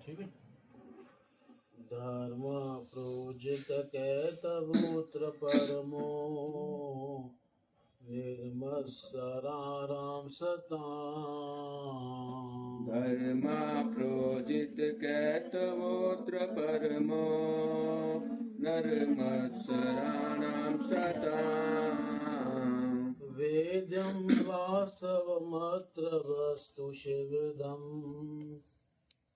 ठीक है। धर्म प्रोजित कैतवोत्र परमो निर्मत्सराराम सताम्। धर्म प्रोजित कैतवोत्र परमो निर्मत्सराणां सताम्। वेद्यं वास्तवमत्र वस्तु शिवदम्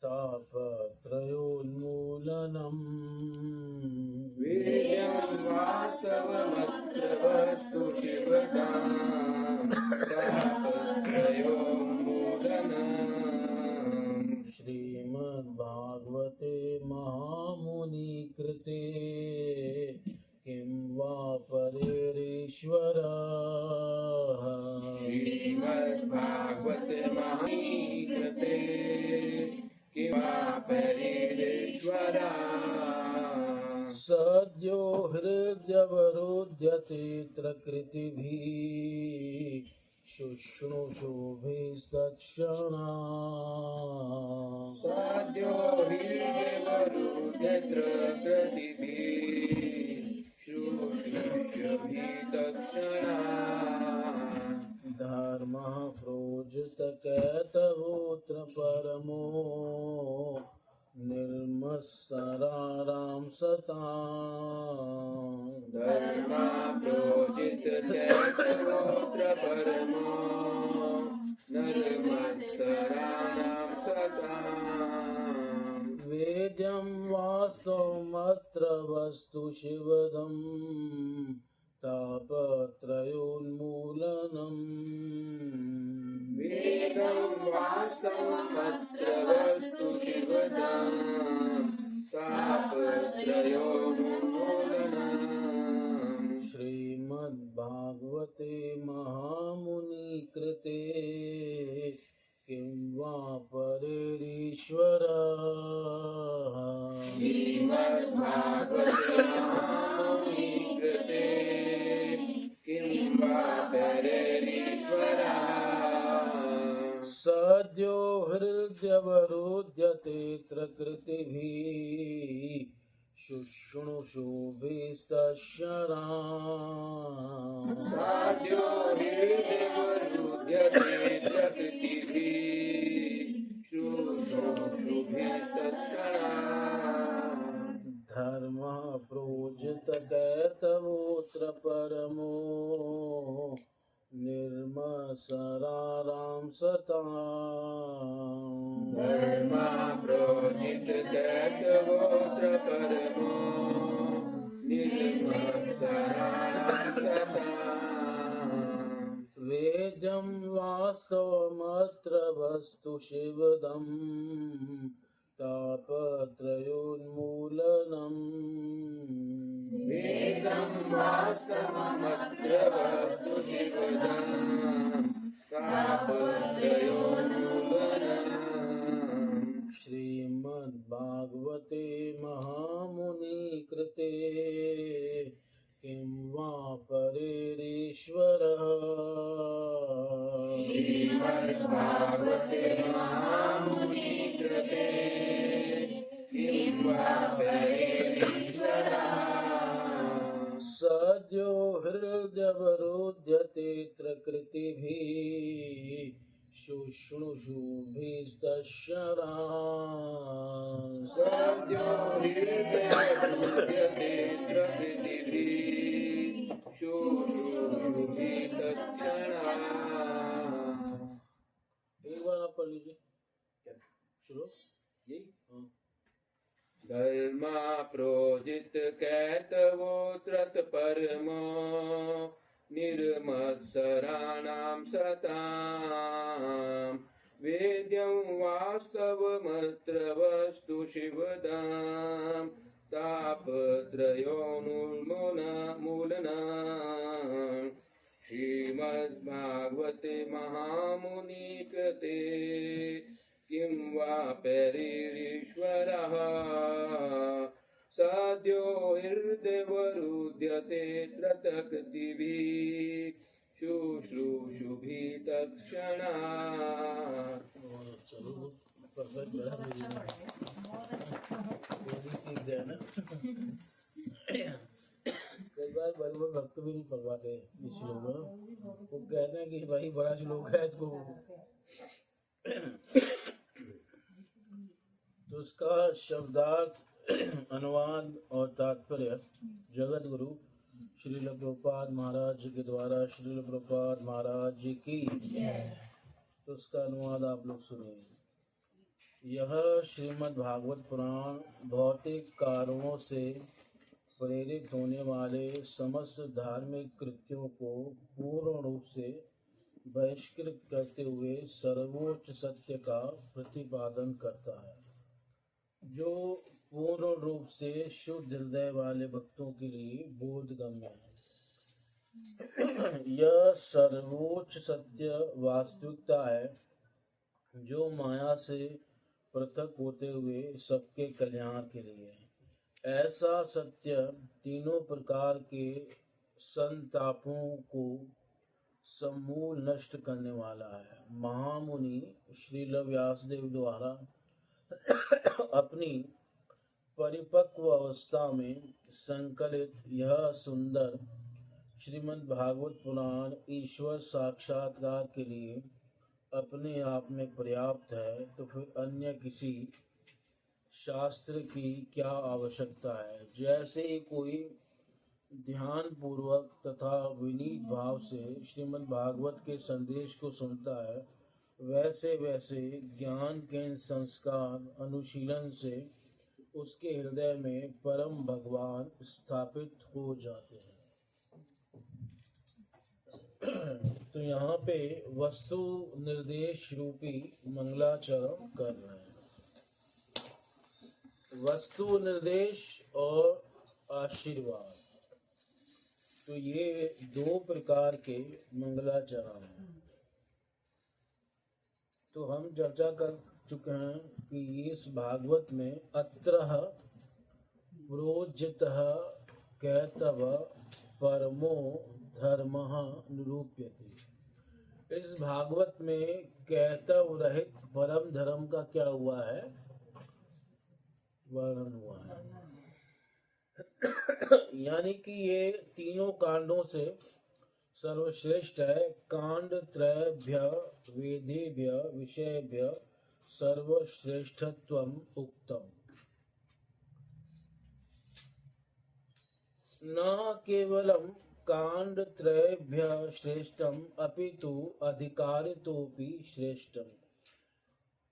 तापत्रयोन्मूलनम्। वेद्यं वास्तवमत्र वस्तु शिवदाम् तापत्रयोन्मूलनम्। श्रीमद्भागवते महामुनिकृते किं वा परेरीश्वरः। श्रीमद्भागवते महामुनिकृते किं वा परेरीश्वरः। सद्यो हृद्यवरुध्यते प्रकृतिभिः शुश्रूषुभिस्तत्क्षणात्। सद्यो हृदयवरुध्यते प्रकृतिभिः शुश्रूषुभिस्तत्क्षणात्। धर्मः प्रोजित कैतवोत्र परमो निर्मत्सराराम सताम्। धर्म प्रोजित कैतवोत्र परमो निर्मत्सराणां सताम्। वेद्यं वास्तवमत्र वस्तु शिवदम् तापत्रयोन्मूलनम्। वेदं वास्तवमत्र वस्तु शिवदाम् तापत्रयोन्मूलनम्। श्रीमद्भागवते महामुनिकृते किं वा परेरीश्वरः। श्रीमद्भागवते महामुनिकृते किं वा परेरीश्वरः। सद्यो हृद्यवरुध्यते प्रकृतिभिः शुश्रूषुभिस्तत्क्षणात्। सद्यो हृदयवरुध्यते प्रकृतिभिः शुश्रूषुभिस्तत्क्षणात्। धर्मः प्रोजित कैतवोत्र परमो निर्मत्सराराम सताम्। धर्म प्रोजित कैतवोत्र परमो निर्मत्सराणां सताम्। वेद्यं वास्तवमत्र वस्तु शिवदम् तापत्रयोन्मूलनम्। वेदं वास्तवमत्र वस्तु शिवदाम् तापत्रयोन्मूलनम्। श्रीमद्भागवते महामुनिकृते किं वा परेरीश्वरः। श्रीमद्भागवते महामुनिकृते किं वा परेरीश्वरः। सद्यो हृदयवरुध्यते प्रकृतिभिः शुश्रूषुभिस्तत्क्षणात्। सद्यो हृदयवरुध्यते प्रकृतिभिः शुश्रूषुभिस्तत्क्षणात्। एक बार आप पढ़ लीजिए श्लोक यही हाँ। धर्म प्रोजित कैतवोत्र परमो निर्मत्सराणां सताम्। वेद्यं वास्तवमत्र वस्तु शिवदाम् तापत्रयोन्मूलनम्। श्रीमद्भागवते महामुनिकृते किं वा परेरीश्वरः। सद्यो हृदयवरुध्यते प्रकृतिभिः शुश्रूषुभिः तत्क्षणात्। चलो परफेक्ट कई बार बड़े बड़े भक्त भी नहीं पढ़ पाते इस श्लोक में। वो कहते हैं कि भाई बड़ा श्लोक है इसको। तो उसका शब्दार्थ अनुवाद और तात्पर्य जगत गुरु श्रील प्रभुपाद महाराज जी के द्वारा श्रील प्रभुपाद महाराज जी की। तो उसका अनुवाद आप लोग सुनिए। यह श्रीमद् भागवत पुराण भौतिक कारणों से प्रेरित होने वाले समस्त धार्मिक कृत्यों को पूर्ण रूप से बहिष्कृत करते हुए सर्वोच्च सत्य का प्रतिपादन करता है, जो पूर्ण रूप से शुद्ध हृदय वाले भक्तों के लिए बोधगम्य है। यह सर्वोच्च सत्य वास्तविकता है जो माया से पृथक होते हुए सबके कल्याण के लिए है। ऐसा सत्य तीनों प्रकार के संतापों को समूल नष्ट करने वाला है। महामुनि श्रील व्यासदेव द्वारा अपनी परिपक्व अवस्था में संकलित यह सुंदर श्रीमद् भागवत पुराण ईश्वर साक्षात्कार के लिए अपने आप में पर्याप्त है, तो फिर अन्य किसी शास्त्र की क्या आवश्यकता है। जैसे ही कोई ध्यान पूर्वक तथा विनीत भाव से श्रीमद् भागवत के संदेश को सुनता है, वैसे वैसे ज्ञान के संस्कार अनुशीलन से उसके हृदय में परम भगवान स्थापित हो जाते हैं। तो यहाँ पे वस्तु निर्देश रूपी मंगलाचरण कर रहे हैं। वस्तु निर्देश और आशीर्वाद, तो ये दो प्रकार के मंगलाचरण हैं। तो हम चर्चा कर चुके हैं कि इस भागवत में अत्रः प्रोज्यतः कैतव परमो धर्मः निरूप्यते। इस भागवत में कैतव रहित परम धर्म का क्या हुआ है, वर्णन हुआ है। यानी कि ये तीनों कांडों से सर्वश्रेष्ठ है। कांड त्रयभ्य वेदेभ्य विषयभ्य सर्वश्रेष्ठत्वम उक्तम। न केवलम कांड त्रयभ्य श्रेष्ठम अपितु अधिकारितोपि श्रेष्ठम।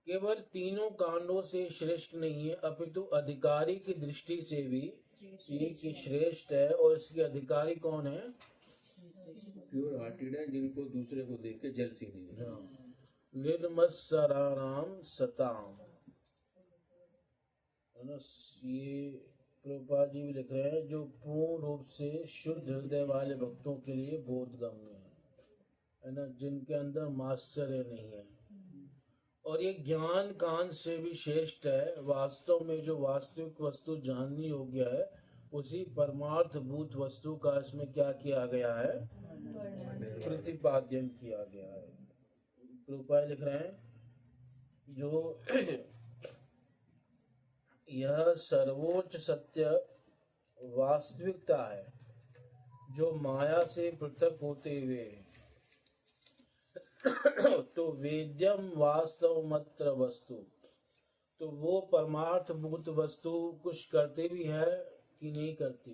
केवल तीनों कांडों से श्रेष्ठ नहीं है, अपितु अधिकारी की दृष्टि से भी एक श्रेष्ठ है। और इसके अधिकारी कौन है? प्योर हार्टेड है, जिनको दूसरे को देख के जलसी नहीं है। निर्मत्सराणाम सताम, है ना। ये प्रभुपाद जी भी लिख रहे हैं, जो पूर्ण रूप से शुद्ध हृदय वाले भक्तों के लिए बोधगम्य है ना, जिनके अंदर मात्सर्य नहीं है। और ये ज्ञान कांड से भी श्रेष्ठ है। वास्तव में जो वास्तविक वस्तु जाननी योग्य है, उसी परमार्थ भूत वस्तु का इसमें क्या किया गया है, प्रतिपाद्यन किया गया है। प्रभुपाद लिख रहे हैं, जो यह सर्वोच्च सत्य वास्तविकता है जो माया से पृथक होते हुए तो वेद्यम वास्तव मात्र वस्तु, तो वो परमार्थ भूत वस्तु कुछ करते भी है कि नहीं करती?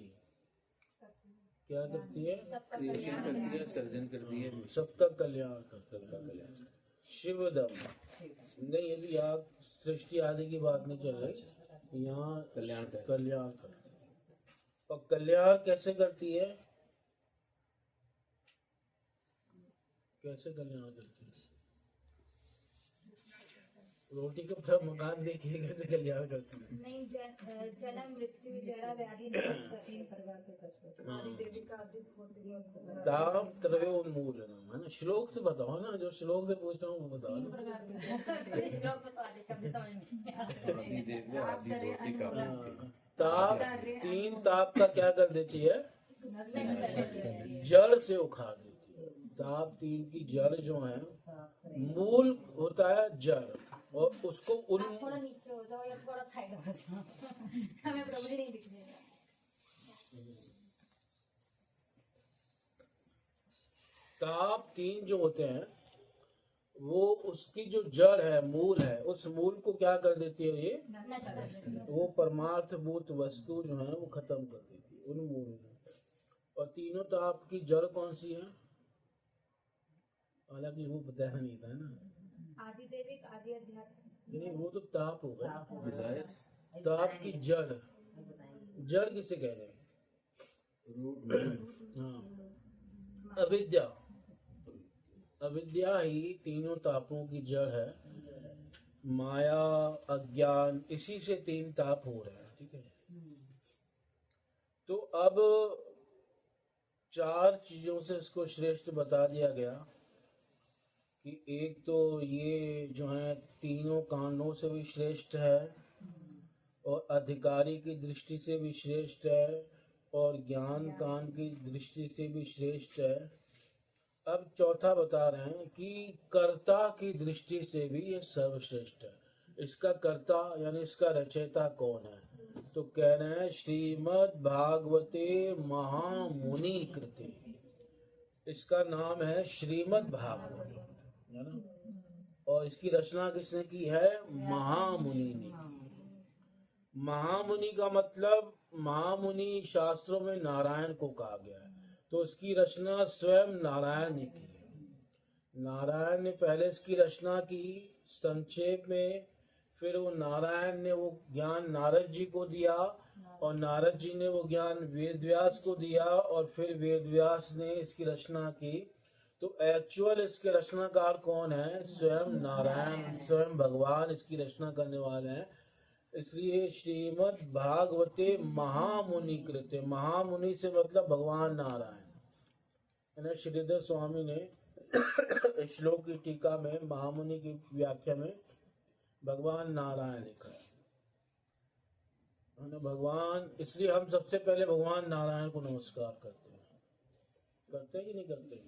क्या करती है? क्रिएशन करती है, सर्जन करती है, सबका कल्याण करती है। शिवदम नहीं, यदि आप सृष्टि आदि की बात नहीं चल रही, यहाँ कल्याण करती है। और कल्याण कैसे करती है? कैसे कल्याण करती है? रोटी का पूरा मकान देखिए कैसे कल्याण करती है। नहीं, जन्म मृत्यु जरा व्याधि तीन प्रकार के कष्ट आदि देवी का ताप त्रयोन्मूलनम, है ना। श्लोक से बताओ ना, जो श्लोक से पूछ रहा हूँ वो बताओ ना। ताप, तीन ताप का क्या कर देती है? जड़ से उखाड़ देती है। ताप तीन की जड़ जो है, मूल होता है जड़, और उसको थोड़ा नीचे हो जाओ या थोड़ा साइड हो जाओ, हमें प्रभु जी नहीं दिख रहे। ताप तीन जो होते हैं वो उसकी जो जड़ है, मूल है, उस मूल को क्या कर देती है ये, नष्ट कर देती है। वो परमार्थभूत वस्तु जो है वो खत्म कर देती है उन मूल को। और तीनों ताप की जड़ कौन सी है, हालांकि वो बताया नहीं था ना, आदि देविक, आदि अध्यात्म। नहीं वो तो ताप हो गया। डिजायर्स, ताप की जड़, जड़ किसे कह रहे हैं, रूट, हाँ अविद्या, अविद्या ही तीनों तापों की जड़ है। माया, अज्ञान, इसी से तीन ताप हो रहे हैं, ठीक है। तो अब चार चीजों से इसको श्रेष्ठ बता दिया गया कि एक तो ये जो है तीनों कांडों से भी श्रेष्ठ है और अधिकारी की दृष्टि से भी श्रेष्ठ है और ज्ञान कांड की दृष्टि से भी श्रेष्ठ है। अब चौथा बता रहे हैं कि कर्ता की दृष्टि से भी ये सर्वश्रेष्ठ है। इसका कर्ता यानी इसका रचयिता कौन है, तो कह रहे हैं श्रीमद् भागवते महामुनि कृते, इसका नाम है श्रीमद् भागवत, है ना। और इसकी रचना किसने की है, महामुनि ने की। महामुनि का मतलब, महामुनि शास्त्रों में नारायण को कहा गया है, तो इसकी रचना स्वयं नारायण ने की है। नारायण ने पहले इसकी रचना की संक्षेप में, फिर वो नारायण ने वो ज्ञान नारद जी को दिया और नारद जी ने वो ज्ञान वेदव्यास को दिया और फिर वेदव्यास ने इसकी रचना की। तो एक्चुअल इसके रचनाकार कौन है, स्वयं नारायण, स्वयं भगवान इसकी रचना करने वाले हैं। इसलिए श्रीमद् भागवते महामुनि कृते, महामुनि से मतलब भगवान नारायण। श्रीधर स्वामी ने श्लोक की टीका में महामुनि की व्याख्या में भगवान नारायण लिखा है ना, भगवान। इसलिए हम सबसे पहले भगवान नारायण को नमस्कार करते हैं कि नहीं करते।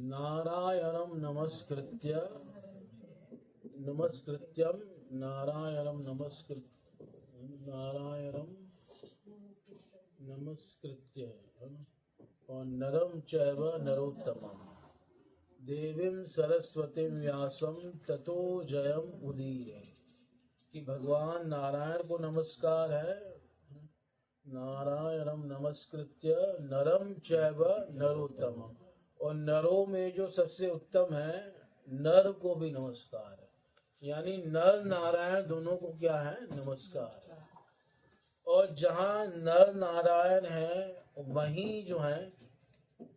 नारायणम नमस्कृत्यम नारायणम नमस्कृत्य और नरम चैव नरोत्तमम देवीं सरस्वतीं व्यासं ततो जयम उदीरे, कि भगवान नारायण को नमस्कार है। नारायणम नमस्कृत्य नरम चैव नरोत्तमम, और नरों में जो सबसे उत्तम है नर को भी नमस्कार है, यानी नर नारायण दोनों को क्या है, नमस्कार है। और जहाँ नर नारायण है वहीं जो है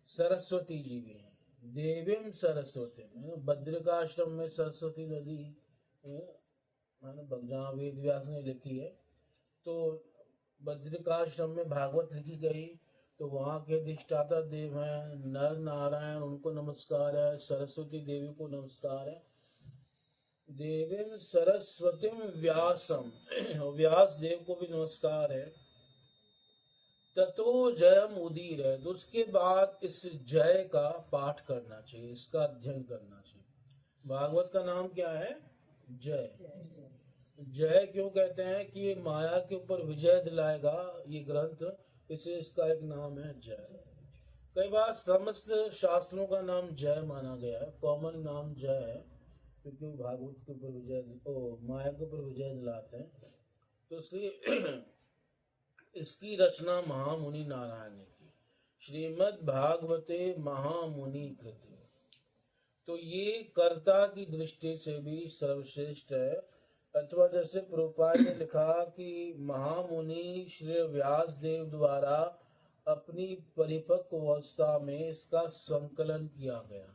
सरस्वती जी भी हैं। देवीं सरस्वती, बद्रिकाश्रम में सरस्वती नदी है, जहाँ वेद व्यास ने लिखी है, तो बद्रिकाश्रम में भागवत लिखी गई, तो वहाँ के अधिष्ठाता देव हैं नर नारायण, उनको नमस्कार है। सरस्वती देवी को नमस्कार है। देवीं सरस्वतीं व्यासम, व्यास देव को भी नमस्कार है। ततो जयम उदीर है, तो उसके बाद इस जय का पाठ करना चाहिए, इसका अध्ययन करना चाहिए। भागवत का नाम क्या है, जय। जय क्यों कहते हैं कि ये माया के ऊपर विजय दिलाएगा ये ग्रंथ, इसलिए इसका एक नाम है जय। कई बार समस्त शास्त्रों का नाम जय माना गया है, कॉमन नाम जय है, क्योंकि भागवत के ऊपर विजय, माया के ऊपर विजय दिलाते हैं, तो इसलिए इसकी रचना महामुनि नारायण ने की। श्रीमद् भागवते महामुनि कृते, तो ये कर्ता की दृष्टि से भी सर्वश्रेष्ठ है। अथवा जैसे प्रभुपाद ने लिखा कि महामुनि श्री व्यास देव द्वारा अपनी परिपक्व अवस्था में इसका संकलन किया गया।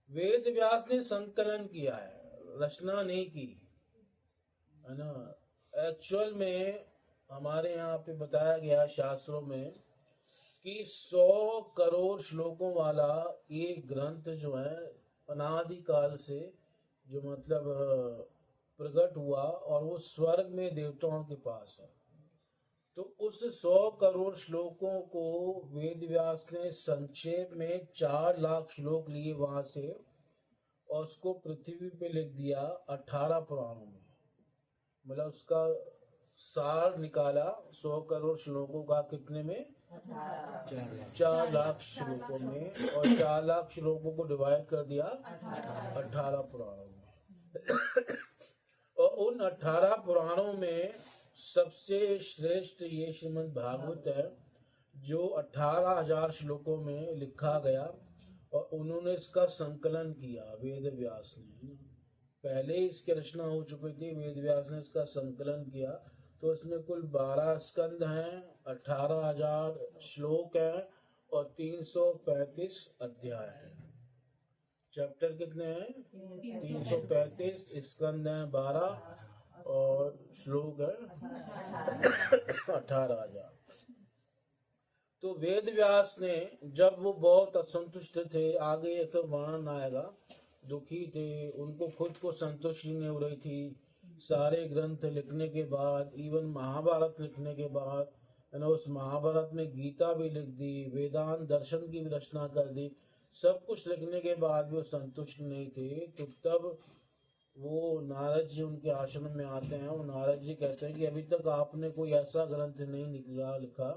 वेद व्यास ने संकलन किया है, रचना नहीं की, है ना। एक्चुअल में हमारे यहाँ पे बताया गया शास्त्रों में कि 100 करोड़ श्लोकों वाला ये ग्रंथ जो है अनादिकाल से जो मतलब प्रकट हुआ, और वो स्वर्ग में देवताओं के पास है। तो उस 100 करोड़ श्लोकों को वेद व्यास ने संक्षेप में 4 लाख श्लोक लिए वहां से, और उसको पृथ्वी पे लिख दिया 18 पुराणों में। मतलब उसका सार निकाला 100 करोड़ श्लोकों का, कितने में? 4 लाख 4 लाख श्लोकों में, और 4 लाख श्लोकों को डिवाइड कर दिया 18 पुराणों में। और उन 18 पुराणों में सबसे श्रेष्ठ ये श्रीमद् भागवत है, जो 18,000 श्लोकों में लिखा गया, और उन्होंने इसका संकलन किया वेद व्यास ने। पहले इसकी रचना हो चुकी थी, वेद व्यास ने इसका संकलन किया, तो इसमें कुल 12 स्कंद हैं, 18,000 श्लोक हैं और 335 अध्याय हैं। चैप्टर कितने हैं? 335, स्कंद हैं 12 और श्लोक है 18,000। तो वेद व्यास ने, जब वो बहुत असंतुष्ट थे, आगे ये तो वर्णन आएगा, दुखी थे, उनको खुद को संतुष्टि नहीं हो रही थी, सारे ग्रंथ लिखने के बाद, इवन महाभारत लिखने के बाद, है ना, उस महाभारत में गीता भी लिख दी, वेदांत दर्शन की भी रचना कर दी, सब कुछ लिखने के बाद भी वो संतुष्ट नहीं थे। तो तब वो नारद जी उनके आश्रम में आते हैं, वो नारद जी कहते हैं कि अभी तक आपने कोई ऐसा ग्रंथ नहीं लिखा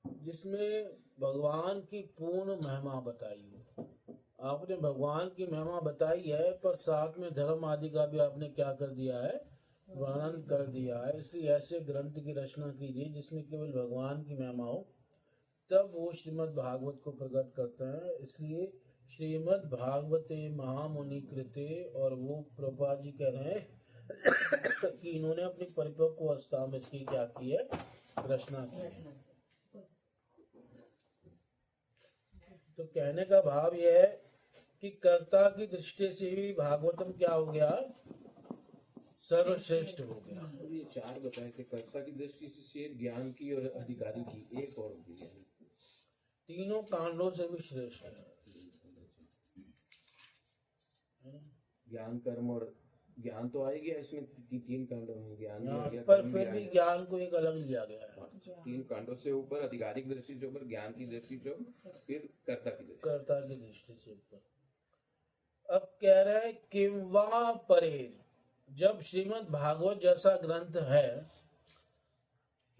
जिसमें भगवान की पूर्ण महिमा बताई हो। आपने भगवान की महिमा बताई है, पर साथ में धर्म आदि का भी आपने क्या कर दिया है? वर्णन कर दिया है। इसलिए ऐसे ग्रंथ की रचना कीजिए जिसमें केवल भगवान की महिमा हो, तब वो श्रीमद् भागवत को प्रकट करते हैं। इसलिए श्रीमद् भागवते महामुनि कृते, और वो प्रभुपाद जी कह रहे हैं कि इन्होंने अपनी परिपक्व अवस्था में इसकी क्या की है? रचना की है। तो कहने का भाव यह है कि कर्ता की दृष्टि से भी भागवतम क्या हो गया? सर्वश्रेष्ठ हो गया। और ये 4 बताए थे, कर्ता की दृष्टि से, ज्ञान की और अधिकारी की, एक और होगी ज्ञान। तीनों कांडों से भी श्रेष्ठ है। ज्ञान, कर्म और ज्ञान तो आएगी इसमें 3 कांडों में, ज्ञान भी आ गया, पर कर्म फिर भी ज्ञान को एक अलग लिया गया है। 3 कांडों से ऊपर, आधिकारिक दृष्टि से ऊपर, ज्ञान की दृष्टि से, फिर कर्ता की दृष्टि, कर्ता की दृष्टि से ऊपर। अब कह रहे हैं किम वा परे, जब श्रीमद् भागवत जैसा ग्रंथ है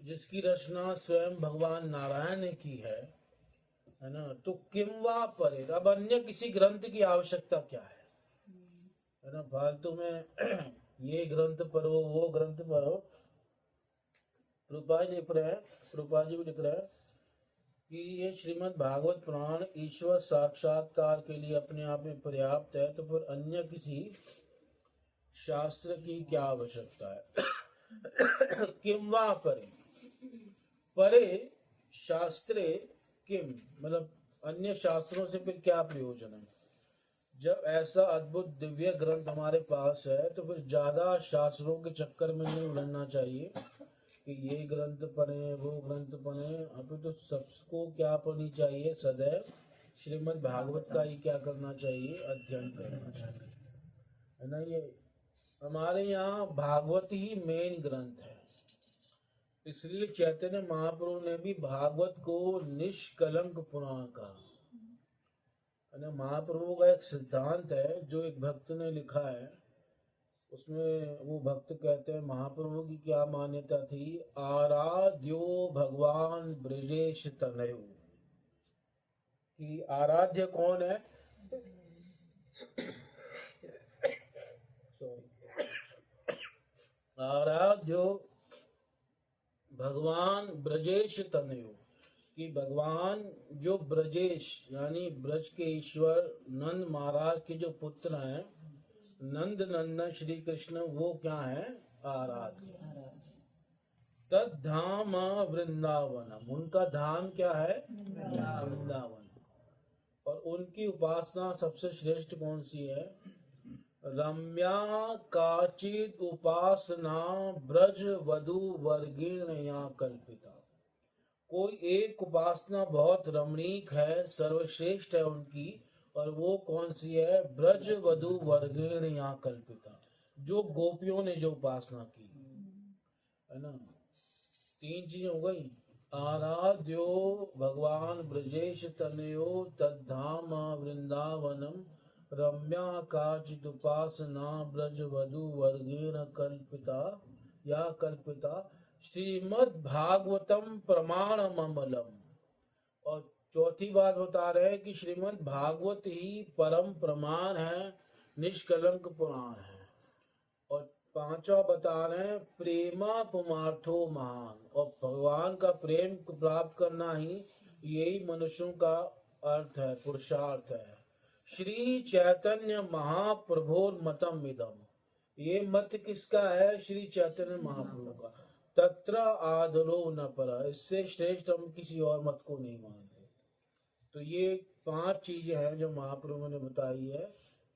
जिसकी रचना स्वयं भगवान नारायण ने की है ना, तो किम वा परे, अब अन्य किसी ग्रंथ की आवश्यकता क्या है ना? फालतू में ये ग्रंथ पढ़ो, वो ग्रंथ पढ़ो। रूपा जी लिख रहे हैं, रूपा जी भी लिख रहे हैं कि ये श्रीमद् भागवत पुराण ईश्वर साक्षात्कार के लिए अपने आप में पर्याप्त है, तो फिर अन्य किसी शास्त्र की क्या आवश्यकता है? किम वा परे, परे शास्त्रे किम, मतलब अन्य शास्त्रों से फिर क्या प्रयोजन है? जब ऐसा अद्भुत दिव्य ग्रंथ हमारे पास है, तो फिर ज्यादा शास्त्रों के चक्कर में नहीं उलझना चाहिए कि ये ग्रंथ पढ़े, वो ग्रंथ पढ़े। अभी तो सबको क्या पढ़नी चाहिए? सदैव श्रीमद् भागवत का ही क्या करना चाहिए? अध्ययन करना चाहिए, है ना। ये हमारे यहाँ भागवत ही मेन ग्रंथ है, इसलिए चैतन्य महाप्रभु ने भी भागवत को निष्कलंक पुराण कहा, है ना। महाप्रभु का एक सिद्धांत है जो एक भक्त ने लिखा है, उसमें वो भक्त कहते हैं महाप्रभु की क्या मान्यता थी? आराध्यो भगवान ब्रजेश तनयु, कि आराध्य कौन है? आराध्यो भगवान ब्रजेश तनयु, कि भगवान जो ब्रजेश यानी ब्रज के ईश्वर नंद महाराज के जो पुत्र हैं, नंद नंदन श्री कृष्ण, वो क्या है? आराध्य। तद धाम वृंदावनम, उनका धाम क्या है? वृंदावन। और उनकी उपासना सबसे श्रेष्ठ कौन सी है? रम्या काचिद उपासना ब्रज वधु वर्गीण या कल्पिता, कोई एक उपासना बहुत रमणीक है, सर्वश्रेष्ठ है उनकी, और वो कौन सी है? ब्रज वधु वर्गेण या कल्पिता, जो गोपियों ने जो उपासना की, है ना। 3 चीजें हो गई। आराध्यो भगवान ब्रजेश तनयो तद्धाम वृंदावनम रम्या काचिद उपासना ब्रज वधु वर्गेण कल्पिता या कल्पिता श्रीमद् भागवतम प्रमाणम अमलम। और चौथी बात बता रहे हैं कि श्रीमद् भागवत ही परम प्रमाण है, निष्कलंक पुराण है। और पांचवा बता रहे हैं प्रेमा पुमार्थो महान, और भगवान का प्रेम प्राप्त करना ही यही मनुष्यों का अर्थ है, पुरुषार्थ है। श्री चैतन्य महाप्रभोर मतम इदम, ये मत किसका है? श्री चैतन्य महाप्रभु का। तत्र आदरो न पर, इससे श्रेष्ठ हम किसी और मत को नहीं मानते। तो ये 5 चीजें हैं जो महाप्रभु ने बताई है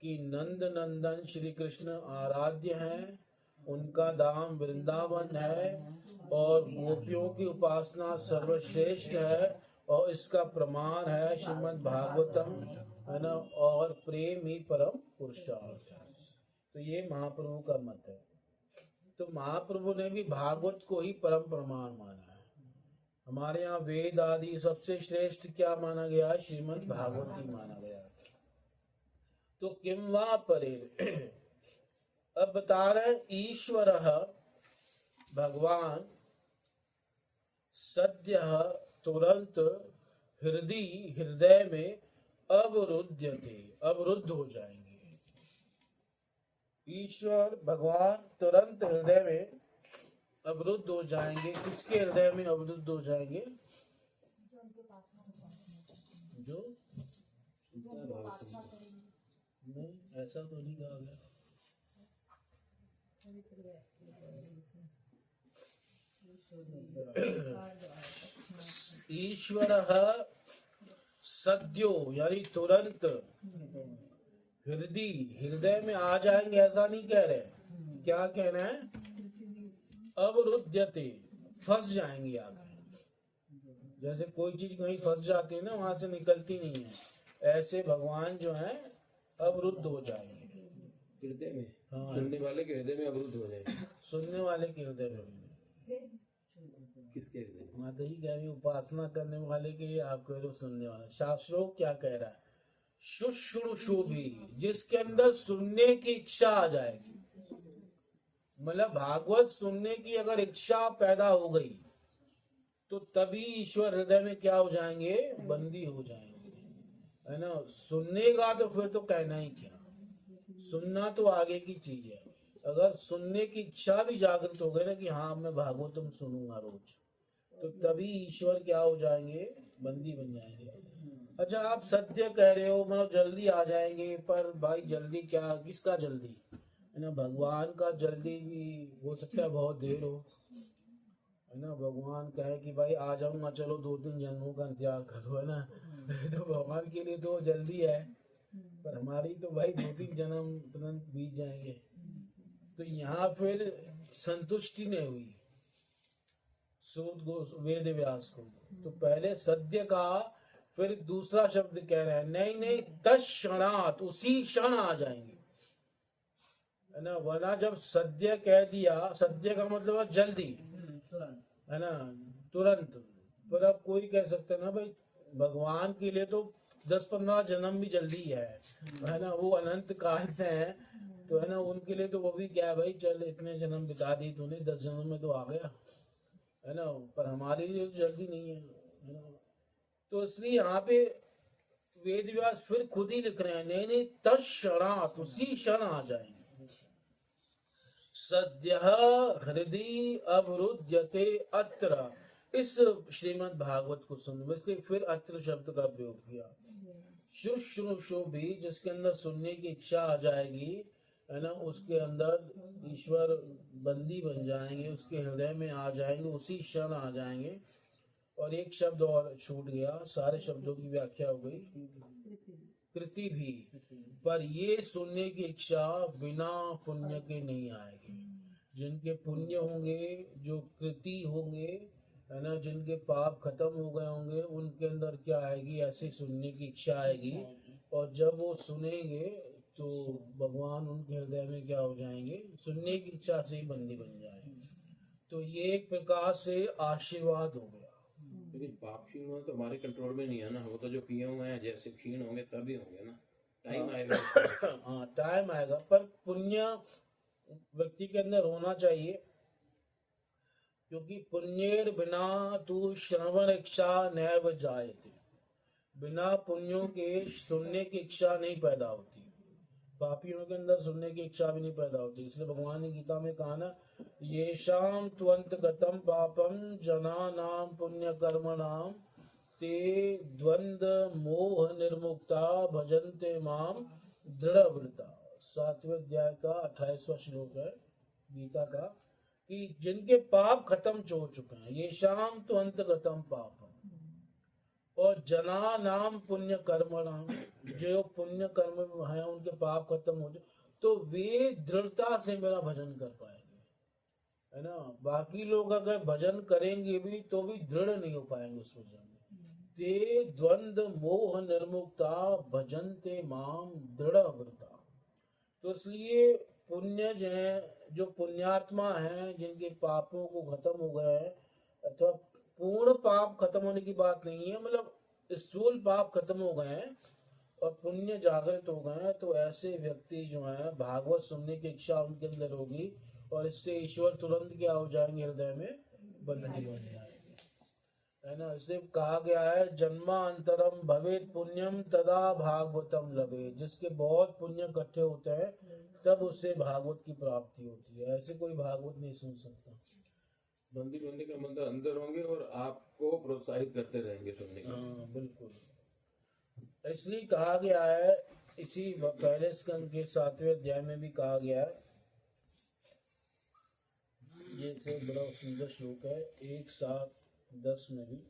कि नंद नंदन श्री कृष्ण आराध्य हैं, उनका धाम वृंदावन है, और गोपियों की उपासना सर्वश्रेष्ठ है, और इसका प्रमाण है श्रीमद् भागवतम, है ना, और प्रेम ही परम पुरुषार्थ है। तो ये महाप्रभु का मत है। तो महाप्रभु ने भी भागवत को ही परम प्रमाण माना है। हमारे यहाँ वेद आदि सबसे श्रेष्ठ क्या माना गया है? श्रीमद् भागवत ही माना गया है। तो किम वा परे, अब बता रहे ईश्वर भगवान सद्य तुरंत हृदय में अवरुद्ध हो जाएंगे। ईश्वर भगवान तुरंत हृदय में अवरुद्ध हो जाएंगे। किसके हृदय में अवरुद्ध हो जाएंगे? जो नहीं, ऐसा तो नहीं कहा गया। ईश्वर सद्यो यानी तुरंत हृदय में आ जाएंगे, ऐसा नहीं कह रहे। क्या कहना है? अवरुध्यते, फंस जाएंगे आगे। जैसे कोई चीज कहीं फंस जाती है ना, वहां से निकलती नहीं है, ऐसे भगवान जो है अवरुद्ध हो जाएंगे हृदय में। हाँ, सुनने वाले के हृदय में अवरुद्ध हो जाएंगे। सुनने वाले के हृदय में। किसके हृदय में? माता जी कह रही उपासना करने वाले के लिए, आप कह रहे हो सुनने वाला। शास्त्रों क्या कह रहा है? शुश्रूषु भी, जिसके अंदर सुनने की इच्छा आ जाएगी। मतलब भागवत सुनने की अगर इच्छा पैदा हो गई तो तभी ईश्वर हृदय में क्या हो जाएंगे? बंदी हो जाएंगे, है ना। सुनने का तो फिर तो कहना ही क्या, सुनना तो आगे की चीज है। अगर सुनने की इच्छा भी जागृत हो गई ना कि हाँ मैं भागवतम सुनूंगा रोज, तो तभी ईश्वर क्या हो जाएंगे? बंदी बन जाएंगे। अच्छा, आप सत्य कह रहे हो, मतलब जल्दी आ जाएंगे, पर भाई जल्दी क्या, किसका जल्दी, है ना। भगवान का जल्दी भी हो सकता है बहुत देर हो, है ना। भगवान कहे कि भाई आ जाऊंगा, चलो 2-3 जन्मों का इंतजार करो, है ना। तो भगवान के लिए तो जल्दी है, पर हमारी तो भाई 2-3 जन्म तुरंत बीत जाएंगे। तो यहाँ फिर संतुष्टि नहीं हुई सूत वेद व्यास को। तो पहले सद्य का, फिर दूसरा शब्द कह रहे हैं नहीं तत्क्षणात्, उसी क्षण आ जाएंगे, है ना। वरना जब सद्य कह दिया, सद्य का मतलब है जल्दी, है ना, तुरंत। पर अब कोई कह सकते हैं ना भाई भगवान के लिए तो 10-15 जन्म भी जल्दी है ना। वो अनंत काल से हैं, तो है ना, उनके लिए तो वो भी क्या है भाई, चल इतने जन्म बिता दी तूने, 10 जन्म में तो आ गया, है ना। पर हमारे लिए तो जल्दी नहीं है ना। तो इसलिए यहाँ पे वेद व्यास फिर खुद ही लिख रहे हैं नहीं तत्क्षणात्, उसी क्षण आ जाएंगे। सद्य हृदय अवरुध्यते अत्र, इस श्रीमद् भागवत को सुन, इसलिए फिर अत्र शब्द का प्रयोग किया। शुश्रूषु भी, जिसके अंदर सुनने की इच्छा आ जाएगी, है ना, उसके अंदर ईश्वर बंदी बन जाएंगे, उसके हृदय में आ जाएंगे, उसी क्षण आ जाएंगे। और एक शब्द और छूट गया, सारे शब्दों की व्याख्या हो गई। कृति भी, पर ये सुनने की इच्छा बिना पुण्य के नहीं आएगी। जिनके पुण्य होंगे, जो कृति होंगे, है ना, जिनके पाप खत्म हो गए होंगे, उनके अंदर क्या आएगी? ऐसी सुनने की इच्छा आएगी। और जब वो सुनेंगे तो भगवान उनके हृदय में क्या हो जाएंगे? सुनने की इच्छा से ही बंदी बन जाएंगे। तो ये एक प्रकार से आशीर्वाद हो गया। लेकिन पाप क्षीण होना तो हमारे कंट्रोल में नहीं है ना, वो तो जो किए हुए हैं जैसे क्षीण होंगे तभी होंगे ना, टाइम आएगा। हाँ टाइम आएगा, पर पुण्य व्यक्ति के अंदर होना चाहिए, क्योंकि पुण्येर बिना तू श्रवण इच्छा नैव जायते, बिना पुण्यों के सुनने की इच्छा नहीं पैदा होती, पापियों के अंदर सुनने की इच्छा भी नहीं पैदा होती। इसलिए भगवान ने गीता में कहा ना, येषाम त्वंत गतम पापम जनानाम पुण्य कर्मणाम ते द्वंद्व मोह निर्मुक्ता भजन्ते माम दृढ़व्रता। 7वें अध्याय का 28वां श्लोक है गीता का, कि जिनके पाप खत्म हो चुके हैं, ये शाम तो अंतगतम पापम, और जना नाम पुण्य कर्मणाम, जो पुण्य कर्म में है उनके पाप खत्म हो जाए तो वे दृढ़ता से मेरा भजन कर पाएंगे, है ना। बाकी लोग अगर भजन करेंगे भी तो भी दृढ़ नहीं हो पाएंगे उस भजन में। ते द्वंद्व मोह निर्मुक्ता भजन्ते माम दृढ़व्रता। तो इसलिए पुण्य जो है, जो पुण्यात्मा है, जिनके पापों को खत्म हो गए हैं, अथवा पूर्ण पाप खत्म होने की बात नहीं है, मतलब स्थूल पाप खत्म हो गए हैं और पुण्य जागृत हो गए हैं, तो ऐसे व्यक्ति जो है भागवत सुनने की इच्छा उनके अंदर होगी और इससे ईश्वर तुरंत क्या हो जाएंगे, हृदय में बंधनी बन जाएंगे, है ना। इसलिए कहा गया है जन्मांतरम भवेत पुण्यम तदा भागवतम लभे, जिसके बहुत पुण्य इकट्ठे होते हैं तब उससे भागवत की प्राप्ति होती है, ऐसे कोई भागवत नहीं सुन सकता। बंदी बंदी का मतलब अंदर होंगे और आपको प्रोत्साहित करते रहेंगे सुनने के लिए। हाँ बिल्कुल। इसलिए कहा गया है, इसी पहले स्कंद के 7वें अध्याय में भी कहा गया है, ये से बड़ा सुंदर श्लोक है 1:7-10 में भी,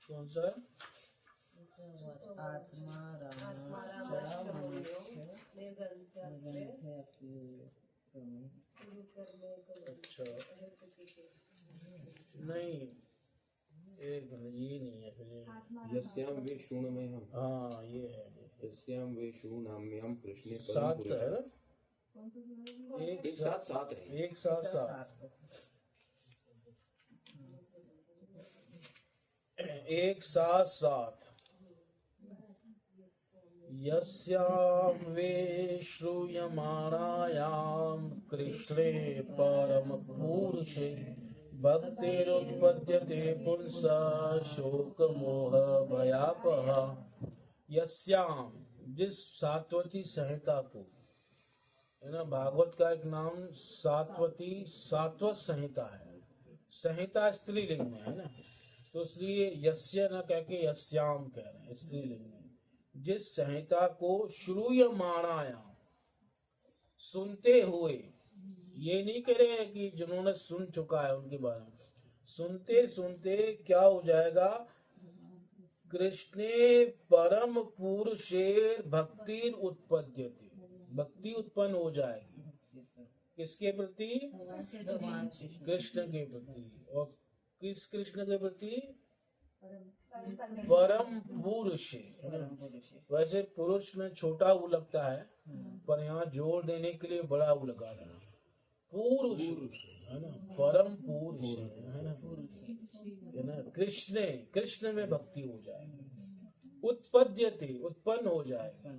कौन सा है? आत्मा अच्छा नहीं, एक मिनट, ये नहीं है फिर ये। यस्याम वे शूणमयम, हाँ ये है, यस्याम वे शूणाम्यम कृष्णे परम 7 पुरुषः। है ना, एक साथ साथ है। 1:7 1:7 यस्याम वे श्रूयमाणायाम कृष्णे परम पुरुषे भक्तिरुत्पद्यते पुंसा शोक मोह भयापः। यस्याम, जिस सात्वती संहिता को, है ना, भागवत का एक नाम सात्वत संहिता है, संहिता स्त्रीलिंग में है ना, तो इसलिए यस्य न कह के यस्याम कह रहे हैं स्त्रीलिंग में। जिस संहिता को श्रूयमाणायाम, सुनते हुए, ये नहीं कह रहे हैं कि जिन्होंने सुन चुका है उनके बारे में, सुनते सुनते क्या हो जाएगा, कृष्णे परम पुरुषेर भक्ति उत्पद्यते, भक्ति उत्पन्न हो जाएगी, किसके प्रति, कृष्ण के प्रति। और किस कृष्ण के प्रति, परम पुरुष, है ना। वैसे पुरुष में छोटा ऊ लगता है, पर यहाँ जोर देने के लिए बड़ा ऊ लगा रहा है, पुरुष, है ना, परम पुरुष, है ना, कृष्ण में भक्ति हो जाएगी, उत्पद्यते, उत्पन्न हो जाएगा।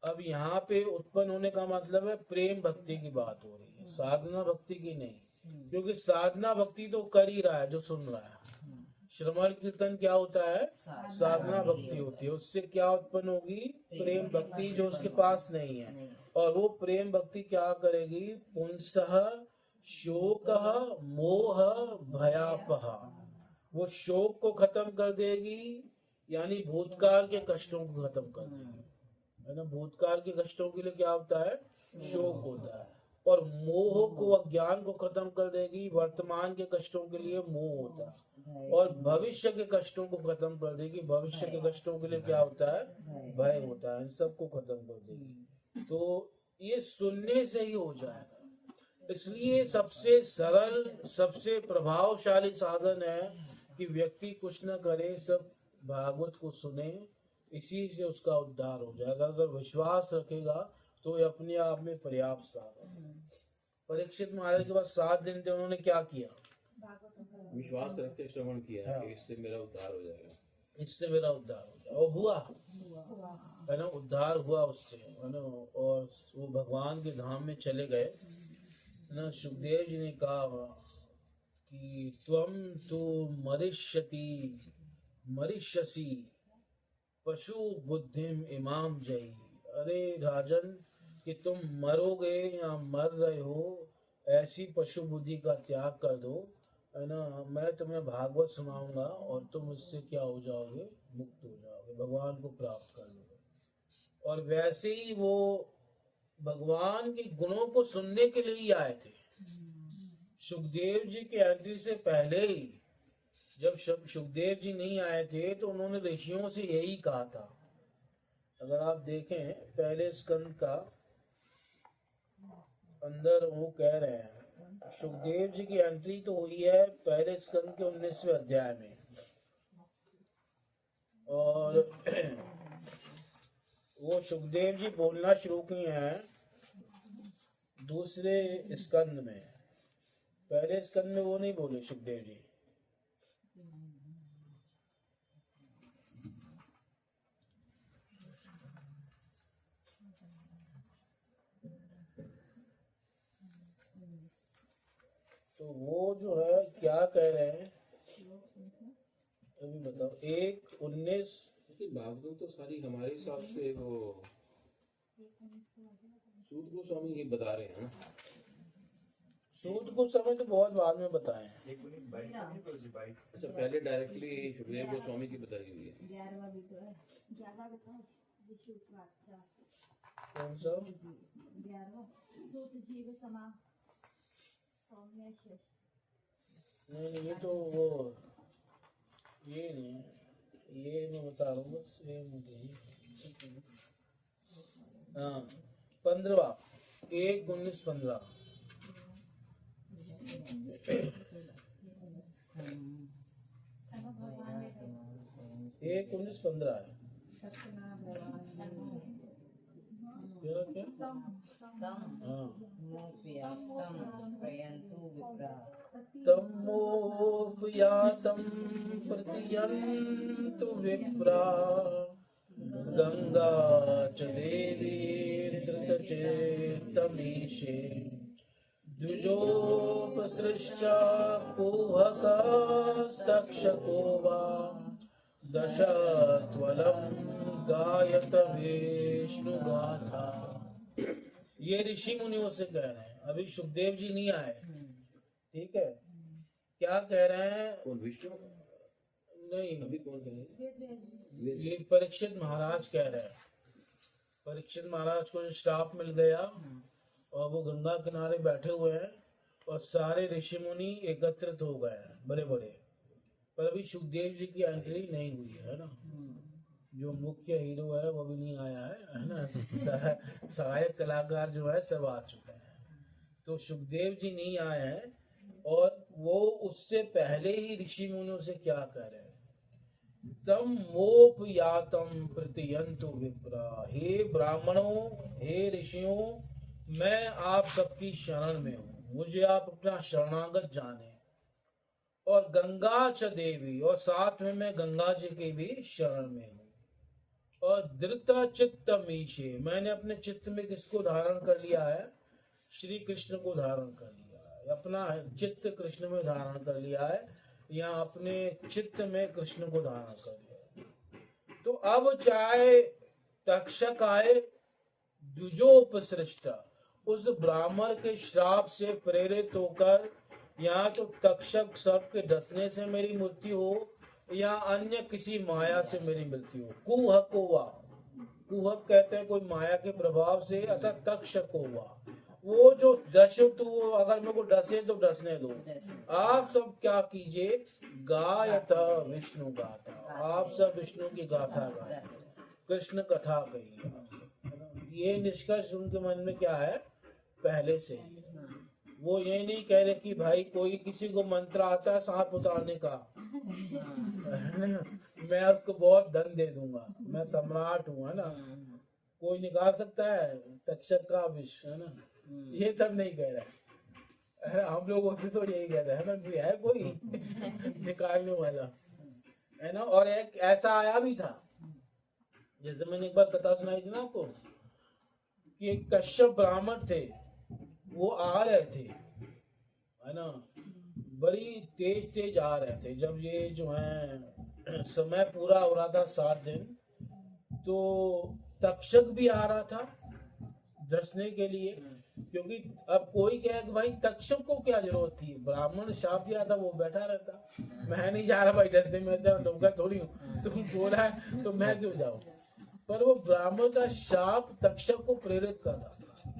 अब यहाँ पे उत्पन्न होने का मतलब है प्रेम भक्ति की बात हो रही है, साधना भक्ति की नहीं, क्योंकि साधना भक्ति तो कर ही रहा है जो सुन रहा है। श्रवण कीर्तन क्या होता है, साधना भक्ति होती है, उससे क्या उत्पन्न होगी, प्रेम भक्ति, जो उसके पास नहीं है। और वो प्रेम भक्ति क्या करेगी, पुंसः शोकः मोह भयापः, वो शोक को खत्म कर देगी, यानी भूतकाल के कष्टों को खत्म कर देगी, है ना। भूतकाल के कष्टों के लिए क्या होता है, शोक होता है। और मोह को, अज्ञान को खत्म कर देगी, वर्तमान के कष्टों के लिए मोह होता है। और भविष्य के कष्टों को खत्म कर देगी, भविष्य के कष्टों के लिए क्या होता है, भय होता है, इन सबको खत्म कर देगी। तो ये सुनने से ही हो जाएगा। इसलिए सबसे सरल, सबसे प्रभावशाली साधन है कि व्यक्ति कुछ न करे, सब भागवत को सुने, इसी से उसका उद्धार हो जाएगा। अगर विश्वास रखेगा तो ये अपने आप में पर्याप्त साधन है। परीक्षित महाराज के पास 7 दिन थे, उन्होंने क्या किया? विश्वास रख के श्रवण किया कि इससे मेरा उद्धार हो जाएगा। इससे मेरा उद्धार हो जाए, और हुआ है ना, उद्धार हुआ उससे, है ना। और वो भगवान के धाम में चले गए, है ना। सुखदेव जी ने कहा कि त्वम तो मरिष्यसि पशु बुद्धिम इमाम जई। अरे राजन, कि तुम मरोगे या मर रहे हो, ऐसी पशु बुद्धि का त्याग कर दो, है ना। मैं तुम्हें भागवत सुनाऊंगा और तुम इससे क्या हो जाओगे? मुक्त हो जाओगे, भगवान को प्राप्त कर लोगे। और वैसे ही वो भगवान के गुणों को सुनने के लिए ही आए थे। सुखदेव जी के एंट्री से पहले ही, जब सुखदेव जी नहीं आए थे, तो उन्होंने ऋषियों से यही कहा था। अगर आप देखें पहले स्कंद का अंदर वो कह रहे हैं, सुखदेव जी की एंट्री तो हुई है पहले स्कंद के 19वें अध्याय में, और वो सुखदेव जी बोलना शुरू किए हैं दूसरे स्कंद में। पहले स्कंद में वो नहीं बोले सुखदेव जी। तो वो जो है क्या कह रहे हैं अभी बताओ। 1:19 भागवत तो सारी हमारे हिसाब से वो सूत गोस्वामी ही बता रहे हैं ना। सूद को समय तो बहुत बाद में बताए हैं। अच्छा, पहले डायरेक्टली सुखदेव गोस्वामी की बताई हुई है। कौन सा? नहीं, ये तो वो ये नहीं है, ये मैं बता रहा हूँ बस। ये मुझे हाँ 15 1:19-15 1:19-15 है। क्या तमोपयातं प्रतियन्तु विप्रा गंगा च देवी धृतचेत्तमीशे द्विजोपसृष्टा कुहकस्तक्षको वा दशत्वलं गायत विष्णुगाथा। ये ऋषि मुनियों से कह रहे हैं, अभी सुखदेव जी नहीं आए। ठीक है, क्या कह रहे हैं? कौन, विष्णु? नहीं, अभी कौन कह रहे हैं? ये परीक्षित महाराज कह रहे हैं। परीक्षित महाराज को जो श्राप मिल गया और वो गंगा किनारे बैठे हुए हैं और सारे ऋषि मुनि एकत्रित हो गए हैं बड़े बड़े, पर अभी सुखदेव जी की एंट्री नहीं हुई है ना। जो मुख्य हीरो है वो भी नहीं आया है ना। सहायक कलाकार जो है सब आ चुके हैं, तो सुखदेव जी नहीं आए हैं। और वो उससे पहले ही ऋषि मुनियों से क्या कह रहे हैं? तम मोपयातम प्रतियंतु विप्रा। हे ब्राह्मणों, हे ऋषियों, मैं आप सबकी शरण में हूँ, मुझे आप अपना शरणागत जाने। और गंगा च देवी, और साथ में मैं गंगा जी के भी शरण में हूँ। और धृता चित्तमीशे, मैंने अपने चित्त में किसको धारण कर लिया है? श्री कृष्ण को धारण कर लिया है, अपना चित्त कृष्ण में धारण कर लिया है, या अपने चित्त में कृष्ण को धारण कर लिया है। तो अब चाहे तक्षक आए, द्विजोपसृष्टा, उस ब्राह्मण के श्राप से प्रेरित होकर, या तो तक्षक सर्प के डसने से मेरी मृत्यु हो, या अन्य किसी माया से मेरी मृत्यु हो। कुहकोवा, कुहक कहते हैं कोई माया के प्रभाव से, अथवा तक्षकोवा, वो जो दशु, तो अगर मेरे को डसे तो डसने दो। आप सब क्या कीजिए? गायत विष्णु गाथा, आप सब विष्णु की गाथा गाए, कृष्ण कथा कहिए। ये निष्कर्ष उनके मन में क्या है पहले से ही। वो ये नहीं कह रहे कि भाई कोई किसी को मंत्र आता है सांप उतारने का, मैं उसको बहुत धन दे दूंगा, मैं सम्राट हूँ, है ना, कोई निकाल सकता है तक्षक का विष, है ना। ये सब नहीं कह रहा है, हम लोग होते तो यही कहते हैं ना कि है कोई निकालने वाला, है ना। और एक ऐसा आया भी था, जैसे मैंने एक बार कथा सुनाई थी ना आपको, कि एक कश्यप ब्राह्मण थे, वो आ रहे थे, है ना, बड़ी तेज तेज आ रहे थे। जब ये जो है समय पूरा हो रहा था 7 दिन, तो तक्षक भी आ रहा था डसने के लिए, क्योंकि अब कोई कहे कि भाई तक्षक को क्या जरूरत थी, ब्राह्मण शाप दिया था, वो बैठा रहता, मैं नहीं जा रहा भाई डसने में, डोंगा थोड़ी हूँ, तुम बोला है तो मैं क्यों जाऊँ। पर वो ब्राह्मण का शाप तक्षक को प्रेरित कर रहा था,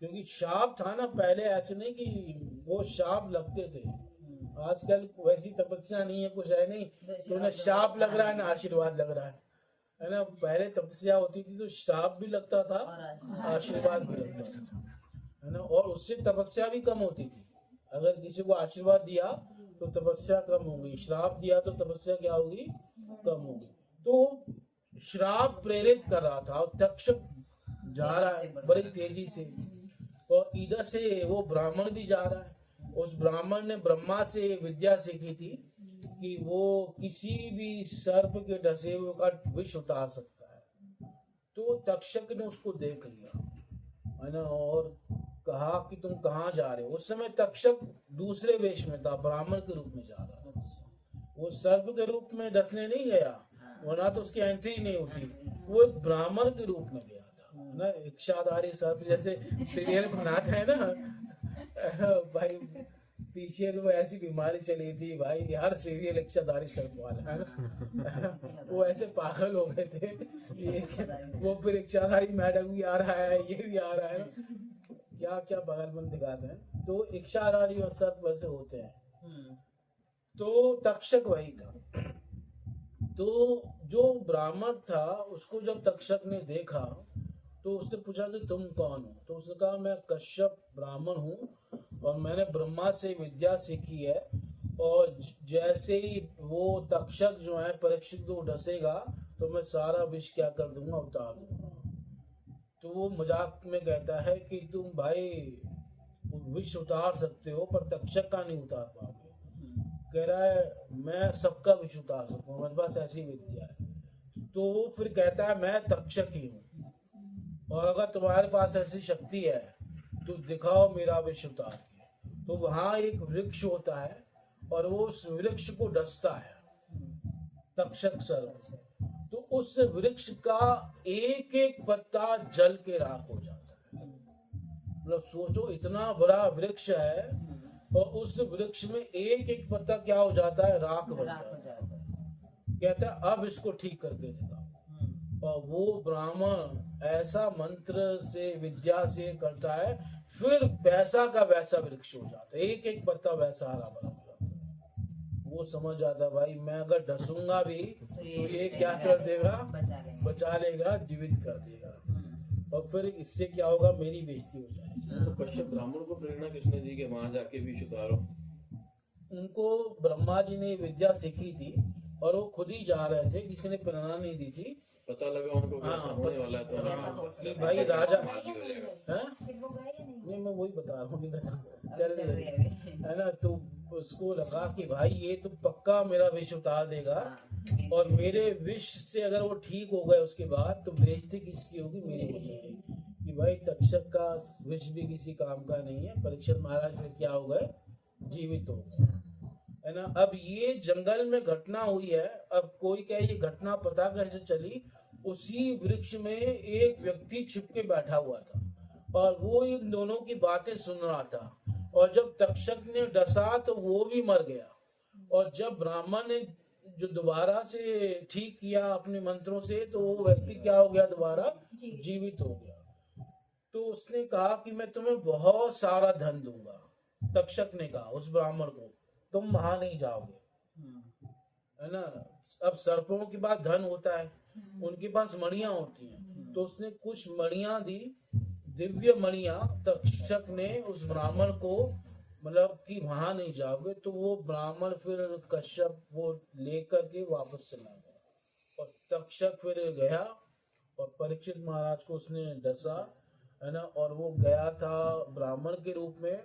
क्योंकि शाप था ना पहले, ऐसे नहीं कि वो शाप लगते थे। आजकल वैसी तपस्या नहीं है, कुछ है नहीं, तो ना शाप लग रहा है ना आशीर्वाद लग रहा है ना। पहले तपस्या होती थी तो शाप भी लगता था, आशीर्वाद भी लगता था, है ना। और उससे तपस्या भी कम होती थी। अगर किसी को आशीर्वाद दिया तो तपस्या कम होगी, श्राप दिया तो तपस्या क्या होगी, कम होगी। तो श्राप प्रेरित कर रहा था, और तक्षक जा रहा है बड़ी तेजी से, और इधर से वो ब्राह्मण भी जा रहा है। उस ब्राह्मण ने ब्रह्मा से विद्या सीखी थी कि वो किसी भी सर्प के डसे हुए का विष उतार सकता है। तो तक्षक ने उसको देख लिया, है ना, और कहा कि तुम कहाँ जा रहे हो। उस समय तक्षक दूसरे वेश में था, ब्राह्मण के रूप में जा रहा था, वो सर्प के रूप में डसने नहीं गया, वरना तो उसकी एंट्री नहीं होती। वो एक ब्राह्मण के रूप में गया था, ना, इच्छाधारी सर्प, जैसे सीरियल बनाते हैं ना भाई। पीछे तो ऐसी बीमारी चली थी भाई, हर सीरियल इच्छाधारी सर्प वाला, है ना। वो ऐसे पागल हो गए थे, वो फिर इच्छाधारी मैडम भी आ रहा है, ये भी आ रहा है, क्या क्या पागलपन दिखाते हैं। तो इच्छाधारी और सर्प वैसे होते हैं। तो तक्षक वही था। तो जो ब्राह्मण था, उसको जब तक्षक ने देखा तो उसने पूछा कि तुम कौन हो। तो उसने कहा मैं कश्यप ब्राह्मण हूँ, और मैंने ब्रह्मा से विद्या सीखी है, और जैसे ही वो तक्षक जो है परीक्षित को डसेगा तो मैं सारा विष क्या कर दूंगा, उतार दूंगा। तो वो मजाक में कहता है कि तुम भाई विष उतार सकते हो, पर तक्षक का नहीं उतार पाओगे। कह रहा है मैं सबका विष उतार सकूँ, मेरे पास ऐसी विद्या है। तो वो फिर कहता है मैं तक्षक ही हूँ, और अगर तुम्हारे पास ऐसी शक्ति है तो दिखाओ मेरा विष उतार के। तो वहां एक वृक्ष होता है, और वो उस वृक्ष को डसता है तक्षक सर्प। तो उस वृक्ष का एक एक पत्ता जल के राख हो जाता है। मतलब सोचो, इतना बड़ा वृक्ष है, और उस वृक्ष में एक एक पत्ता क्या हो जाता है, राख बन जाता है। कहता है अब इसको ठीक करके दिखाओ। और वो ब्राह्मण ऐसा मंत्र से विद्या से करता है, फिर वैसा का वैसा वृक्ष हो जाता है, एक एक पत्ता वैसा हरा भरा हो जाता है। वो समझ जाता भाई मैं अगर डसूंगा भी तो ये क्या कर देगा, बचा लेगा, जीवित कर देगा, और फिर इससे क्या होगा, मेरी बेइज्जती हो जाएगी। तो कश्यप ब्राह्मण को प्रेरणा किसने दी कि वहां जाके विष उतारो? उनको ब्रह्मा जी ने विद्या सीखी थी, और वो खुद ही जा रहे थे, किसी ने प्रेरणा नहीं दी थी। पता लगा उनको कि ऐसा होने वाला है, तो कि भाई राजा मार्गी हो जाएगा। है, फिर वो गए या नहीं? नहीं मैं वही बता रहा हूँ, चल रही है ना। तो उसको लगा कि भाई ये तो पक्का मेरा विष उतार देगा, और मेरे विष से अगर वो ठीक हो गए उसके बाद तो बेइज्जती किसकी होगी, मेरी हो जाएगी। कि भाई तक्षक का विष भी किसी काम का नहीं है, परीक्षित महाराज फिर क्या हो गए, जीवित हो गए, है ना। अब ये जंगल में घटना हुई है। अब कोई कहे ये घटना पता कैसे चली, उसी वृक्ष में एक व्यक्ति छिप के बैठा हुआ था, और वो इन दोनों की बातें सुन रहा था। और जब तक्षक ने डसा तो वो भी मर गया, और जब ब्राह्मण ने जो दोबारा से ठीक किया अपने मंत्रों से, तो वो व्यक्ति क्या हो गया, दोबारा जीवित हो गया। तो उसने कहा कि मैं तुम्हें बहुत सारा धन दूंगा। तक्षक ने कहा उस ब्राह्मण को, तुम वहां नहीं जाओगे, है ना। अब सर्पों के पास धन होता है, उनके पास मणियां होती हैं, तो उसने कुछ मणियां दी, दिव्य मणियां। तक्षक ने उस ब्राह्मण को मतलब कि वहां नहीं जाओगे। तो वो ब्राह्मण फिर कश्यप वो लेकर के वापस चला गया, और तक्षक फिर गया, और परीक्षित महाराज को उसने डसा, है ना। और वो गया था ब्राह्मण के रूप में,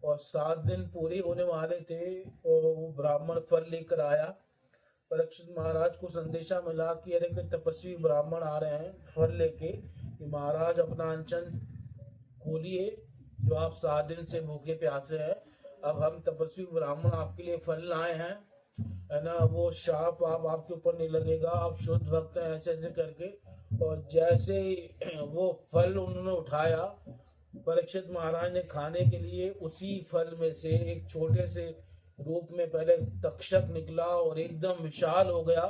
और 7 दिन पूरे होने वाले थे और वो ब्राह्मण फल लेकर आया। परीक्षित महाराज को संदेशा मिला कि अरे कोई तपस्वी ब्राह्मण आ रहे हैं फल लेके, कि महाराज अपना अनशन खोलिए, जो आप 7 दिन से भूखे प्यासे हैं, अब हम तपस्वी ब्राह्मण आपके लिए फल लाए हैं, है ना, वो शाप आप आपके ऊपर नहीं लगेगा, आप शुद्ध भक्त हैं, ऐसे ऐसे करके। और जैसे ही वो फल उन्होंने उठाया, परीक्षित महाराज ने खाने के लिए, उसी फल में से एक छोटे से रूप में पहले तक्षक निकला और एकदम विशाल हो गया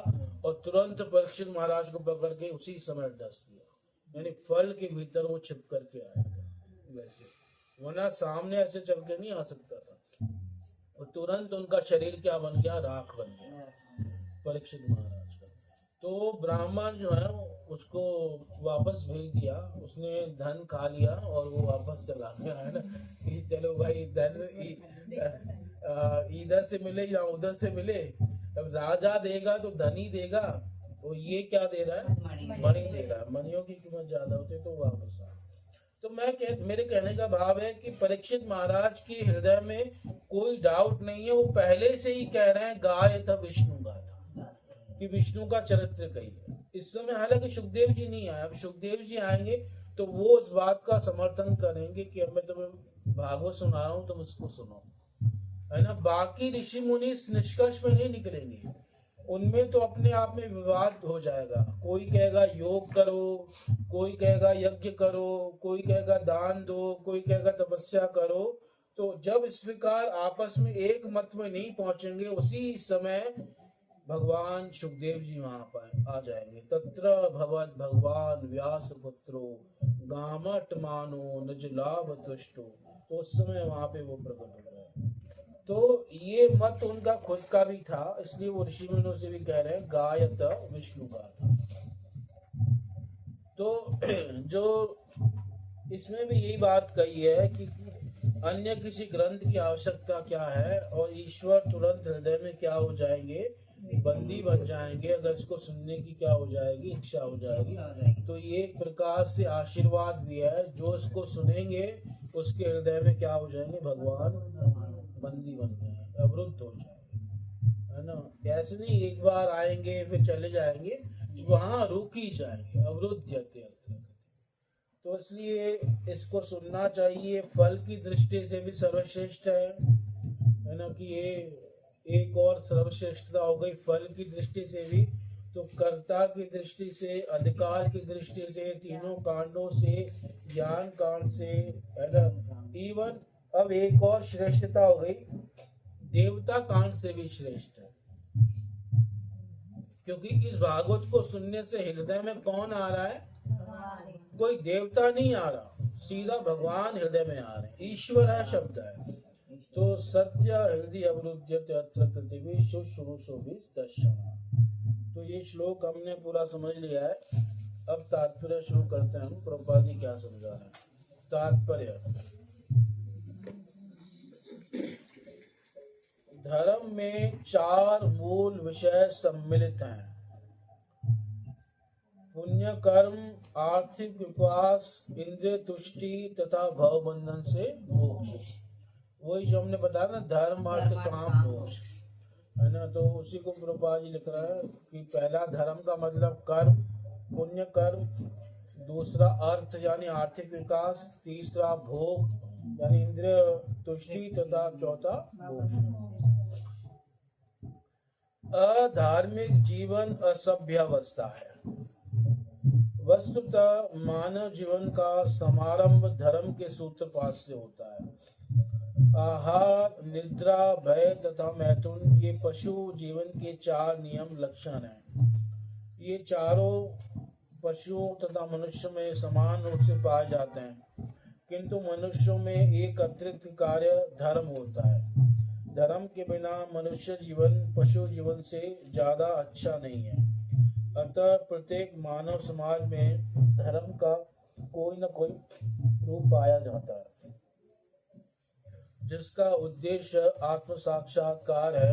और तुरंत परीक्षित महाराज को पकड़ के उसी समय डस दिया। यानी फल के भीतर वो छिप करके आया था वैसे, वरना सामने ऐसे चल के नहीं आ सकता था। और तुरंत उनका शरीर क्या बन गया, राख बन गया परीक्षित महाराज का। तो ब्राह्मण जो है उसको वापस भेज दिया, उसने धन खा लिया और वो वापस चला गया, है ना, कि चलो भाई धन इधर से मिले या उधर से मिले, अब राजा देगा तो धनी देगा, तो ये क्या दे रहा है, मणि दे रहा है, मणियों की कीमत ज्यादा होती है, तो वापस आ। तो मेरे कहने का भाव है कि परीक्षित महाराज के हृदय में कोई डाउट नहीं है, वो पहले से ही कह रहे हैं गायत विष्णु गाथा, कि विष्णु का चरित्र कहिए। इस समय हालांकि सुखदेव जी नहीं आए, अब सुखदेव जी आएंगे तो वो उस बात का समर्थन करेंगे कि अब मैं तुम्हें भागवत सुना रहा हूँ, तुम इसको सुनो, है ना। बाकी ऋषि मुनि इस निष्कर्ष में नहीं निकलेंगे, उनमें तो अपने आप में विवाद हो जाएगा। कोई कहेगा योग करो, कोई कहेगा यज्ञ करो, कोई कहेगा दान दो, कोई कहेगा तपस्या करो। तो जब इस प्रकार आपस में एक मत में नहीं पहुंचेंगे, उसी समय भगवान सुखदेव जी वहां पर आ जाएंगे। तत्र भवत भगवान व्यास पुत्रो गामट मानो निज लाभ तुष्टो, तो उस समय वहां पे वो प्रकट हो गए। तो ये मत उनका खुद का भी था, इसलिए वो ऋषि मुनियों से भी कह रहे हैं गायत विष्णु गाथा। तो जो इसमें भी यही बात कही है कि अन्य किसी ग्रंथ की आवश्यकता क्या है, और ईश्वर तुरंत हृदय में क्या हो जाएंगे, बंदी बन जाएंगे, अगर इसको सुनने की क्या हो जाएगी, इच्छा हो जाएगी। तो ये एक प्रकार से आशीर्वाद भी है, जो इसको सुनेंगे उसके हृदय में क्या हो जाएंगे, भगवान बंदी बन जाएंगे, अवरुद्ध हो जाएंगे, है ना। ऐसे नहीं एक बार आएंगे फिर चले जाएंगे, वहां रुक ही जाएंगे, अवरुद्ध। तो इसलिए इसको सुनना चाहिए। फल की दृष्टि से भी सर्वश्रेष्ठ है ना, कि ये एक और सर्वश्रेष्ठता हो गई फल की दृष्टि से भी। तो कर्ता की दृष्टि से, अधिकार की दृष्टि से, तीनों कांडों से, ज्ञान कांड से, है ना। इवन अब एक और श्रेष्ठता हो गई, देवता कांड से भी श्रेष्ठ है, क्योंकि इस भागवत को सुनने से हृदय में कौन आ रहा है, कोई देवता नहीं आ रहा, सीधा भगवान हृदय में आ रहे हैं, ईश्वर है शब्द है। तो सत्य हृदय अवरुद्ध्यते अत्र पृथ्वी शुश्रूषोभिर्दर्शनात्। तो ये श्लोक हमने पूरा समझ लिया है। अब तात्पर्य शुरू करते हैं हम, प्रभुपाद जी क्या समझा रहे हैं। तात्पर्य, धर्म में 4 मूल विषय सम्मिलित हैं: पुण्य कर्म, आर्थिक विकास, इंद्रिय तुष्टि तथा भव बंधन से मोक्ष। वही जो हमने बताया ना, धर्म अर्थ काम मोक्ष, है ना। तो उसी को प्रभुपाद जी लिख रहा है कि पहला धर्म का मतलब कर्म, पुण्य कर्म, दूसरा अर्थ यानी आर्थिक विकास, तीसरा भोग यानी इंद्रिय तुष्टि तथा चौथा मोक्ष। अधार्मिक जीवन असभ्य अवस्था है। वस्तुतः मानव जीवन का समारंभ धर्म के सूत्रपात से होता है। आहार, निद्रा, भय तथा मैथुन, ये पशु जीवन के 4 नियम लक्षण हैं। ये चारों पशुओं तथा मनुष्य में समान रूप से पाए जाते हैं, किंतु मनुष्यों में एक अतिरिक्त कार्य धर्म होता है। धर्म के बिना मनुष्य जीवन पशु जीवन से ज्यादा अच्छा नहीं है। अतः प्रत्येक मानव समाज में धर्म का कोई न कोई रूप पाया जाता है, जिसका उद्देश्य आत्म साक्षात्कार है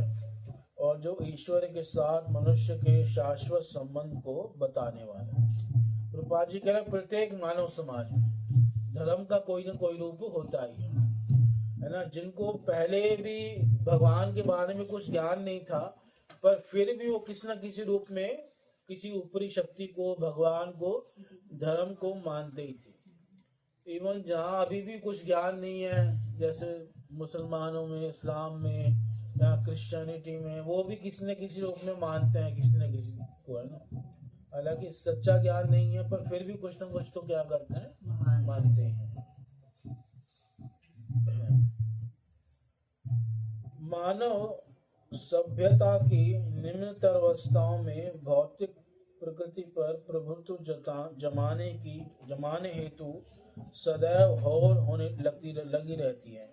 और जो ईश्वर के साथ मनुष्य के शाश्वत संबंध को बताने वाला है। प्रभुपाद जी कह रहे हैं प्रत्येक मानव समाज में धर्म का कोई न कोई रूप होता ही है। है ना, जिनको पहले भी भगवान के बारे में कुछ ज्ञान नहीं था, पर फिर भी वो किसी न किसी रूप में किसी ऊपरी शक्ति को, भगवान को, धर्म को मानते ही थे। इवन जहाँ अभी भी कुछ ज्ञान नहीं है, जैसे मुसलमानों में, इस्लाम में या क्रिश्चियनिटी में, वो भी किसी न किसी रूप में मानते हैं किसी न किसी को, है ना। हालांकि सच्चा ज्ञान नहीं है, पर फिर भी कुछ न कुछ तो क्या करते हैं, मानते हैं। मानव सभ्यता की निम्नतर अवस्थाओं में भौतिक प्रकृति पर प्रभुत्व जमाने हेतु सदैव होर होने लगी रहती है।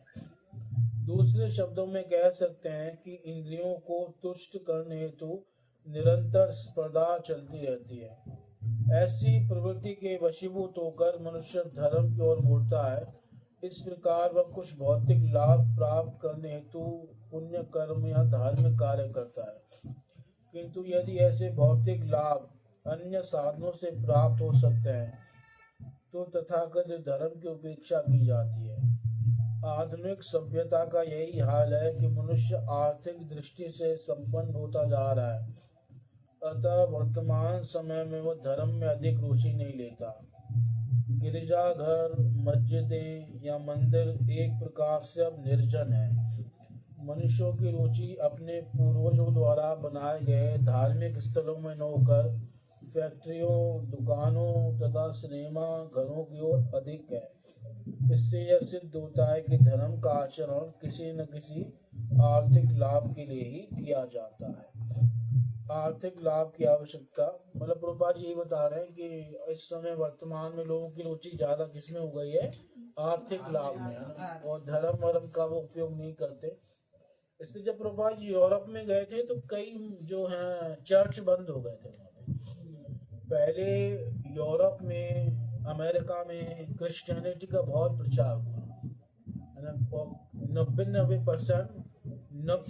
दूसरे शब्दों में कह सकते हैं कि इंद्रियों को तुष्ट करने हेतु निरंतर स्पर्धा चलती रहती है। ऐसी प्रवृत्ति के वशीभूत होकर मनुष्य धर्म की ओर मुड़ता है। इस प्रकार वह कुछ भौतिक लाभ प्राप्त करने हेतु पुण्य कर्म या धार्मिक कार्य करता है, किंतु यदि ऐसे भौतिक लाभ अन्य साधनों से प्राप्त हो सकते हैं तो तथाकथित धर्म की उपेक्षा की जाती है। आधुनिक सभ्यता का यही हाल है कि मनुष्य आर्थिक दृष्टि से संपन्न होता जा रहा है, अतः वर्तमान समय में वह धर्म में अधिक रुचि नहीं लेता। गिरजाघर, मस्जिदें या मंदिर एक प्रकार से अब निर्जन है। मनुष्यों की रुचि अपने पूर्वजों द्वारा बनाए गए धार्मिक स्थलों में न होकर फैक्ट्रियों, दुकानों तथा सिनेमा घरों की ओर अधिक है। इससे यह सिद्ध होता है कि धर्म का आचरण किसी न किसी आर्थिक लाभ के लिए ही किया जाता है। आर्थिक लाभ की आवश्यकता, मतलब प्रभुपाद जी यही बता रहे हैं कि इस समय वर्तमान में लोगों की रुचि ज्यादा किसमें हो गई है, आर्थिक लाभ में, और धर्म का वो उपयोग नहीं करते। इसलिए जब प्रभुपाद जी यूरोप में गए थे तो कई जो हैं चर्च बंद हो गए थे वहाँ पे। पहले यूरोप में, अमेरिका में क्रिश्चियनिटी का बहुत प्रचार हुआ, है ना, और 90%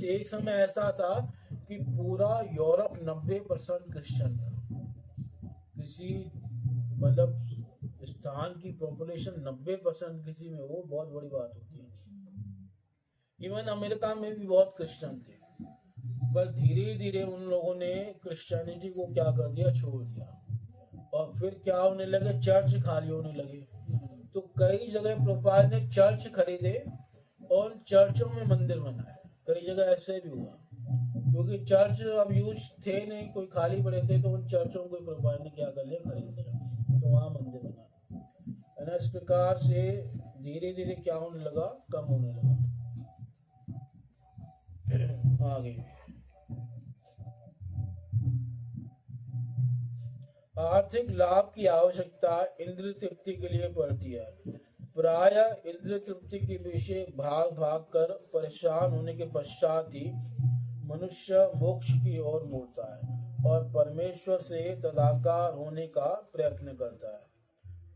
एक समय ऐसा था कि पूरा यूरोप 90% क्रिश्चियन था। किसी मतलब स्थान की पॉपुलेशन 90% किसी में हो, बहुत बड़ी बात होती है। इवन अमेरिका में भी बहुत क्रिश्चियन थे, पर धीरे धीरे उन लोगों ने क्रिश्चियनिटी को क्या कर दिया, छोड़ दिया, और फिर क्या होने लगे, चर्च खाली होने लगे। तो कई जगह प्रभुपाद ने चर्च खरीदे और चर्चों में मंदिर बनाए। कई जगह ऐसे भी हुआ, क्योंकि चर्च अब यूज थे नहीं, कोई खाली पड़े थे, तो उन चर्चों को प्रभुपाद ने क्या कर लिया, खरीद लिया, तो वहां मंदिर बना, है ना। इस प्रकार से धीरे धीरे क्या होने लगा, कम होने लगा। आगे आर्थिक लाभ की आवश्यकता इंद्रिय तृप्ति के लिए पड़ती है। प्रायः इंद्रिय तृप्ति के विषय भाग भाग कर परेशान होने के पश्चात ही मनुष्य मोक्ष की ओर मुड़ता है और परमेश्वर से तदाकार होने का प्रयत्न करता है।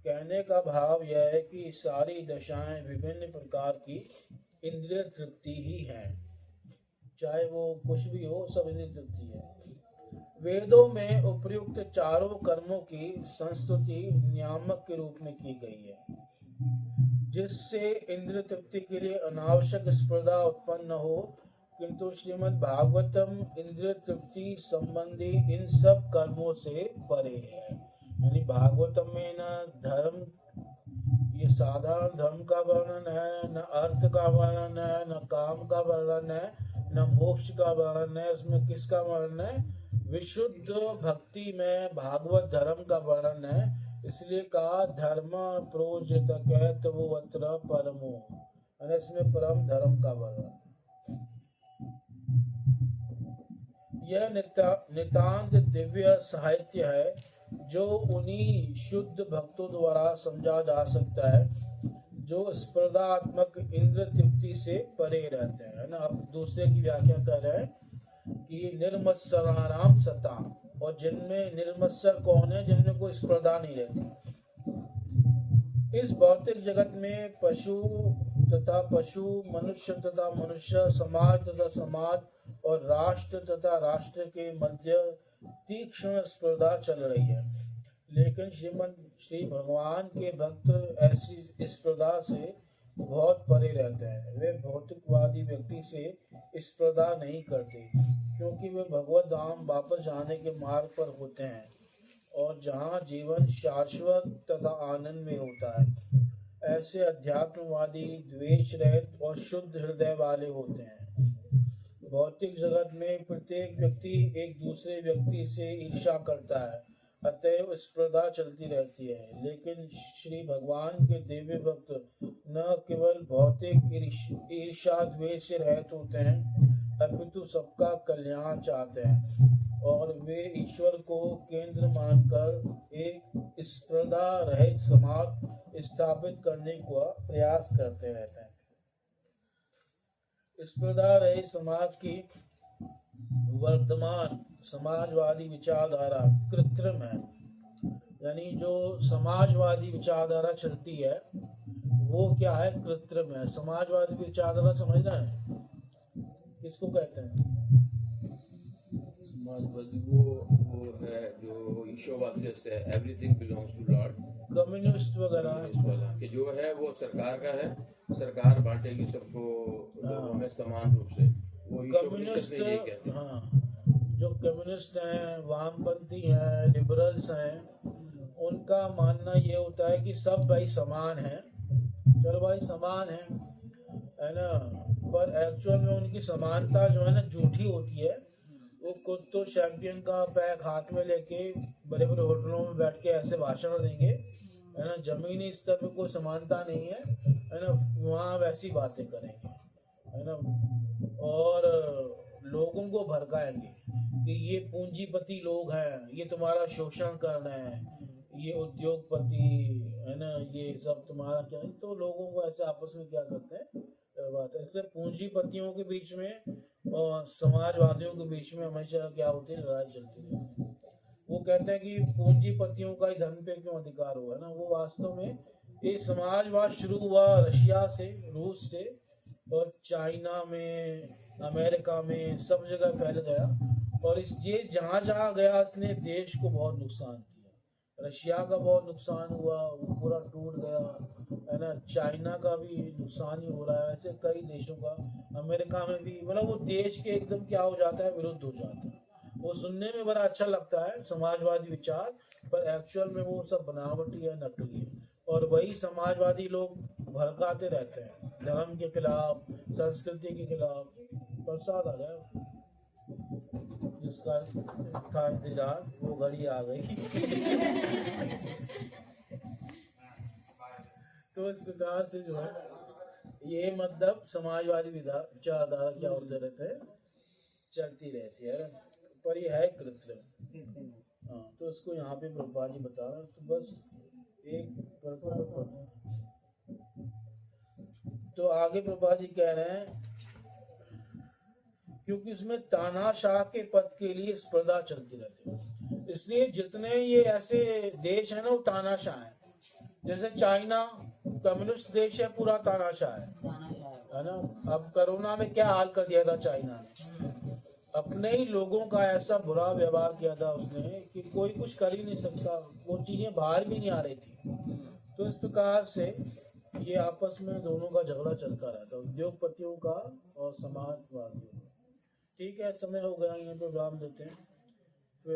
कहने का भाव यह है कि सारी दशाएं विभिन्न प्रकार की इंद्रिय तृप्ति ही हैं, चाहे वो कुछ भी हो, सब इंद्रिय तृप्ति है। वेदों में उपयुक्त चारों कर्मों की संस्तुति नियामक के रूप में की गई है, जिससे इंद्रिय तृप्ति के लिए अनावश्यक स्पर्धा उत्पन्न न हो, किंतु श्रीमद् भागवतम इंद्रिय तृप्ति संबंधी इन सब कर्मों से परे है। यानी भागवतम में न धर्म, ये साधारण धर्म का वर्णन है, न अर्थ का वर्णन है, न काम का वर्णन है, न मोक्ष का वर्णन है। उसमें किसका वर्णन है, विशुद्ध भक्ति में भागवत धर्म का वर्णन है। इसलिए कहा धर्म प्रोजित कहत वो अत्र परमो, इसमें परम धर्म का वर्णन। यह नितांत दिव्य साहित्य है जो उन्हीं शुद्ध भक्तों द्वारा समझा जा सकता है जो स्पर्धात्मक इंद्र तृप्ति से परे रहते हैं ना। अब दूसरे की व्याख्या कर रहे हैं कि निर्मत्सराणाम सता, और जिनमें निर्मत्सर कौन है, जिनमें कोई स्पर्धा नहीं रहती। इस भौतिक जगत में पशु तथा पशु, मनुष्य तथा मनुष्य, समाज तथा समाज और राष्ट्र तथा राष्ट्र के मध्य तीक्ष्ण स्पर्धा चल रही है, लेकिन श्री भगवान के भक्त ऐसी स्पर्धा से बहुत परे रहते हैं। वे भौतिकवादी व्यक्ति से स्पर्धा नहीं करते क्योंकि वे भगवत धाम वापस जाने के मार्ग पर होते हैं और जहाँ जीवन शाश्वत तथा आनंद में होता है। ऐसे अध्यात्मवादी द्वेष रहित और शुद्ध हृदय वाले होते हैं। भौतिक जगत में प्रत्येक व्यक्ति एक दूसरे व्यक्ति से ईर्ष्या करता है, अतएव स्पर्धा चलती रहती है। लेकिन श्री भगवान के दिव्य भक्त न केवल भौतिक ईर्ष्या द्वेष से रहित होते हैं अपितु सबका कल्याण चाहते हैं और वे ईश्वर को केंद्र मानकर एक स्पर्धा रहित समाज स्थापित करने का प्रयास करते रहते हैं। स्पर्धा रहित समाज की वर्तमान समाजवादी विचारधारा कृत्रिम है। यानी जो समाजवादी विचारधारा चलती है वो क्या है? कृत्रिम है। समाजवादी विचारधारा समझना है किसको कहते हैं? समाजवादी वो है जो ईश्वरवादी है, everything belongs to lord. Communist वगैरह वाला कि जो है वो सरकार का है, सरकार बांटेगी सबको लोगों में समान रूप से। वो कम्युनिस्ट, ये कहते हैं। हाँ, जो कम्युनिस्ट हैं, वामपंथी हैं, लिबरल्स हैं, उनका मानना ये होता है कि सब भाई समान हैं। चलो भाई समान है ना, पर एक्चुअल में उनकी समानता जो है ना झूठी होती है। वो खुद तो चैंपियन का पैक हाथ में लेके बड़े बड़े होटलों में बैठ के ऐसे भाषण देंगे, है ना, जमीनी स्तर पे कोई समानता नहीं है ना, वहाँ वैसी बातें करेंगे, है ना, और लोगों को भड़काएंगे कि ये पूंजीपति लोग हैं, ये तुम्हारा शोषण कर रहे हैं, ये उद्योगपति है ना, ये सब तुम्हारा क्या है। तो लोगों को ऐसे आपस में क्या करते हैं बात है। इसलिए पूंजीपतियों के बीच में और समाजवादियों के बीच में हमेशा क्या होती है? लड़ाई चलती है। वो कहते हैं कि पूंजीपतियों का ही धन पे क्यों अधिकार हुआ ना। वो वास्तव में ये समाजवाद शुरू हुआ रशिया से, रूस से, और चाइना में, अमेरिका में, सब जगह फैल गया और ये जहाँ जहाँ गया इसने देश को बहुत नुकसान किया। रशिया का बहुत नुकसान हुआ, वो पूरा टूट गया, है ना। चाइना का भी नुकसान ही हो रहा है, ऐसे कई देशों का, अमेरिका में भी। मतलब वो देश के एकदम क्या हो जाता है? विरुद्ध हो जाता है। वो सुनने में बड़ा अच्छा लगता है समाजवादी विचार, पर एक्चुअल में वो सब बनावटी है, नकली है। और वही समाजवादी लोग भड़काते रहते हैं धर्म के खिलाफ, संस्कृति के खिलाफ। प्रसाद आ गया जिसका था इंतजार, वो घड़ी आ गई। तो इस प्रकार से जो है ये मतलब समाजवादी विचारधारा क्या होते रहते हैं, चलती रहती है, पर ये है कृत्रिम। हाँ, तो इसको यहाँ पे प्रभुपाद जी बता रहे हैं। तो बस एक तो आगे प्रभुपाद जी कह रहे हैं क्योंकि इसमें तानाशाह के पद के लिए स्पर्धा चलती रहती है, इसलिए जितने ये ऐसे देश है ना वो तानाशाह है। जैसे चाइना कम्युनिस्ट देश है, पूरा तानाशाह है ना। अब कोरोना में क्या हाल कर दिया था चाइना ने, अपने ही लोगों का ऐसा बुरा व्यवहार किया था उसने कि कोई कुछ कर ही नहीं सकता, वो चीजें बाहर भी नहीं आ रही थी। तो इस प्रकार से ये आपस में दोनों का झगड़ा चलता रहता, उद्योगपतियों का और समाजवादियों का। ठीक है, समय हो गया, यहाँ पे विराम देते हैं।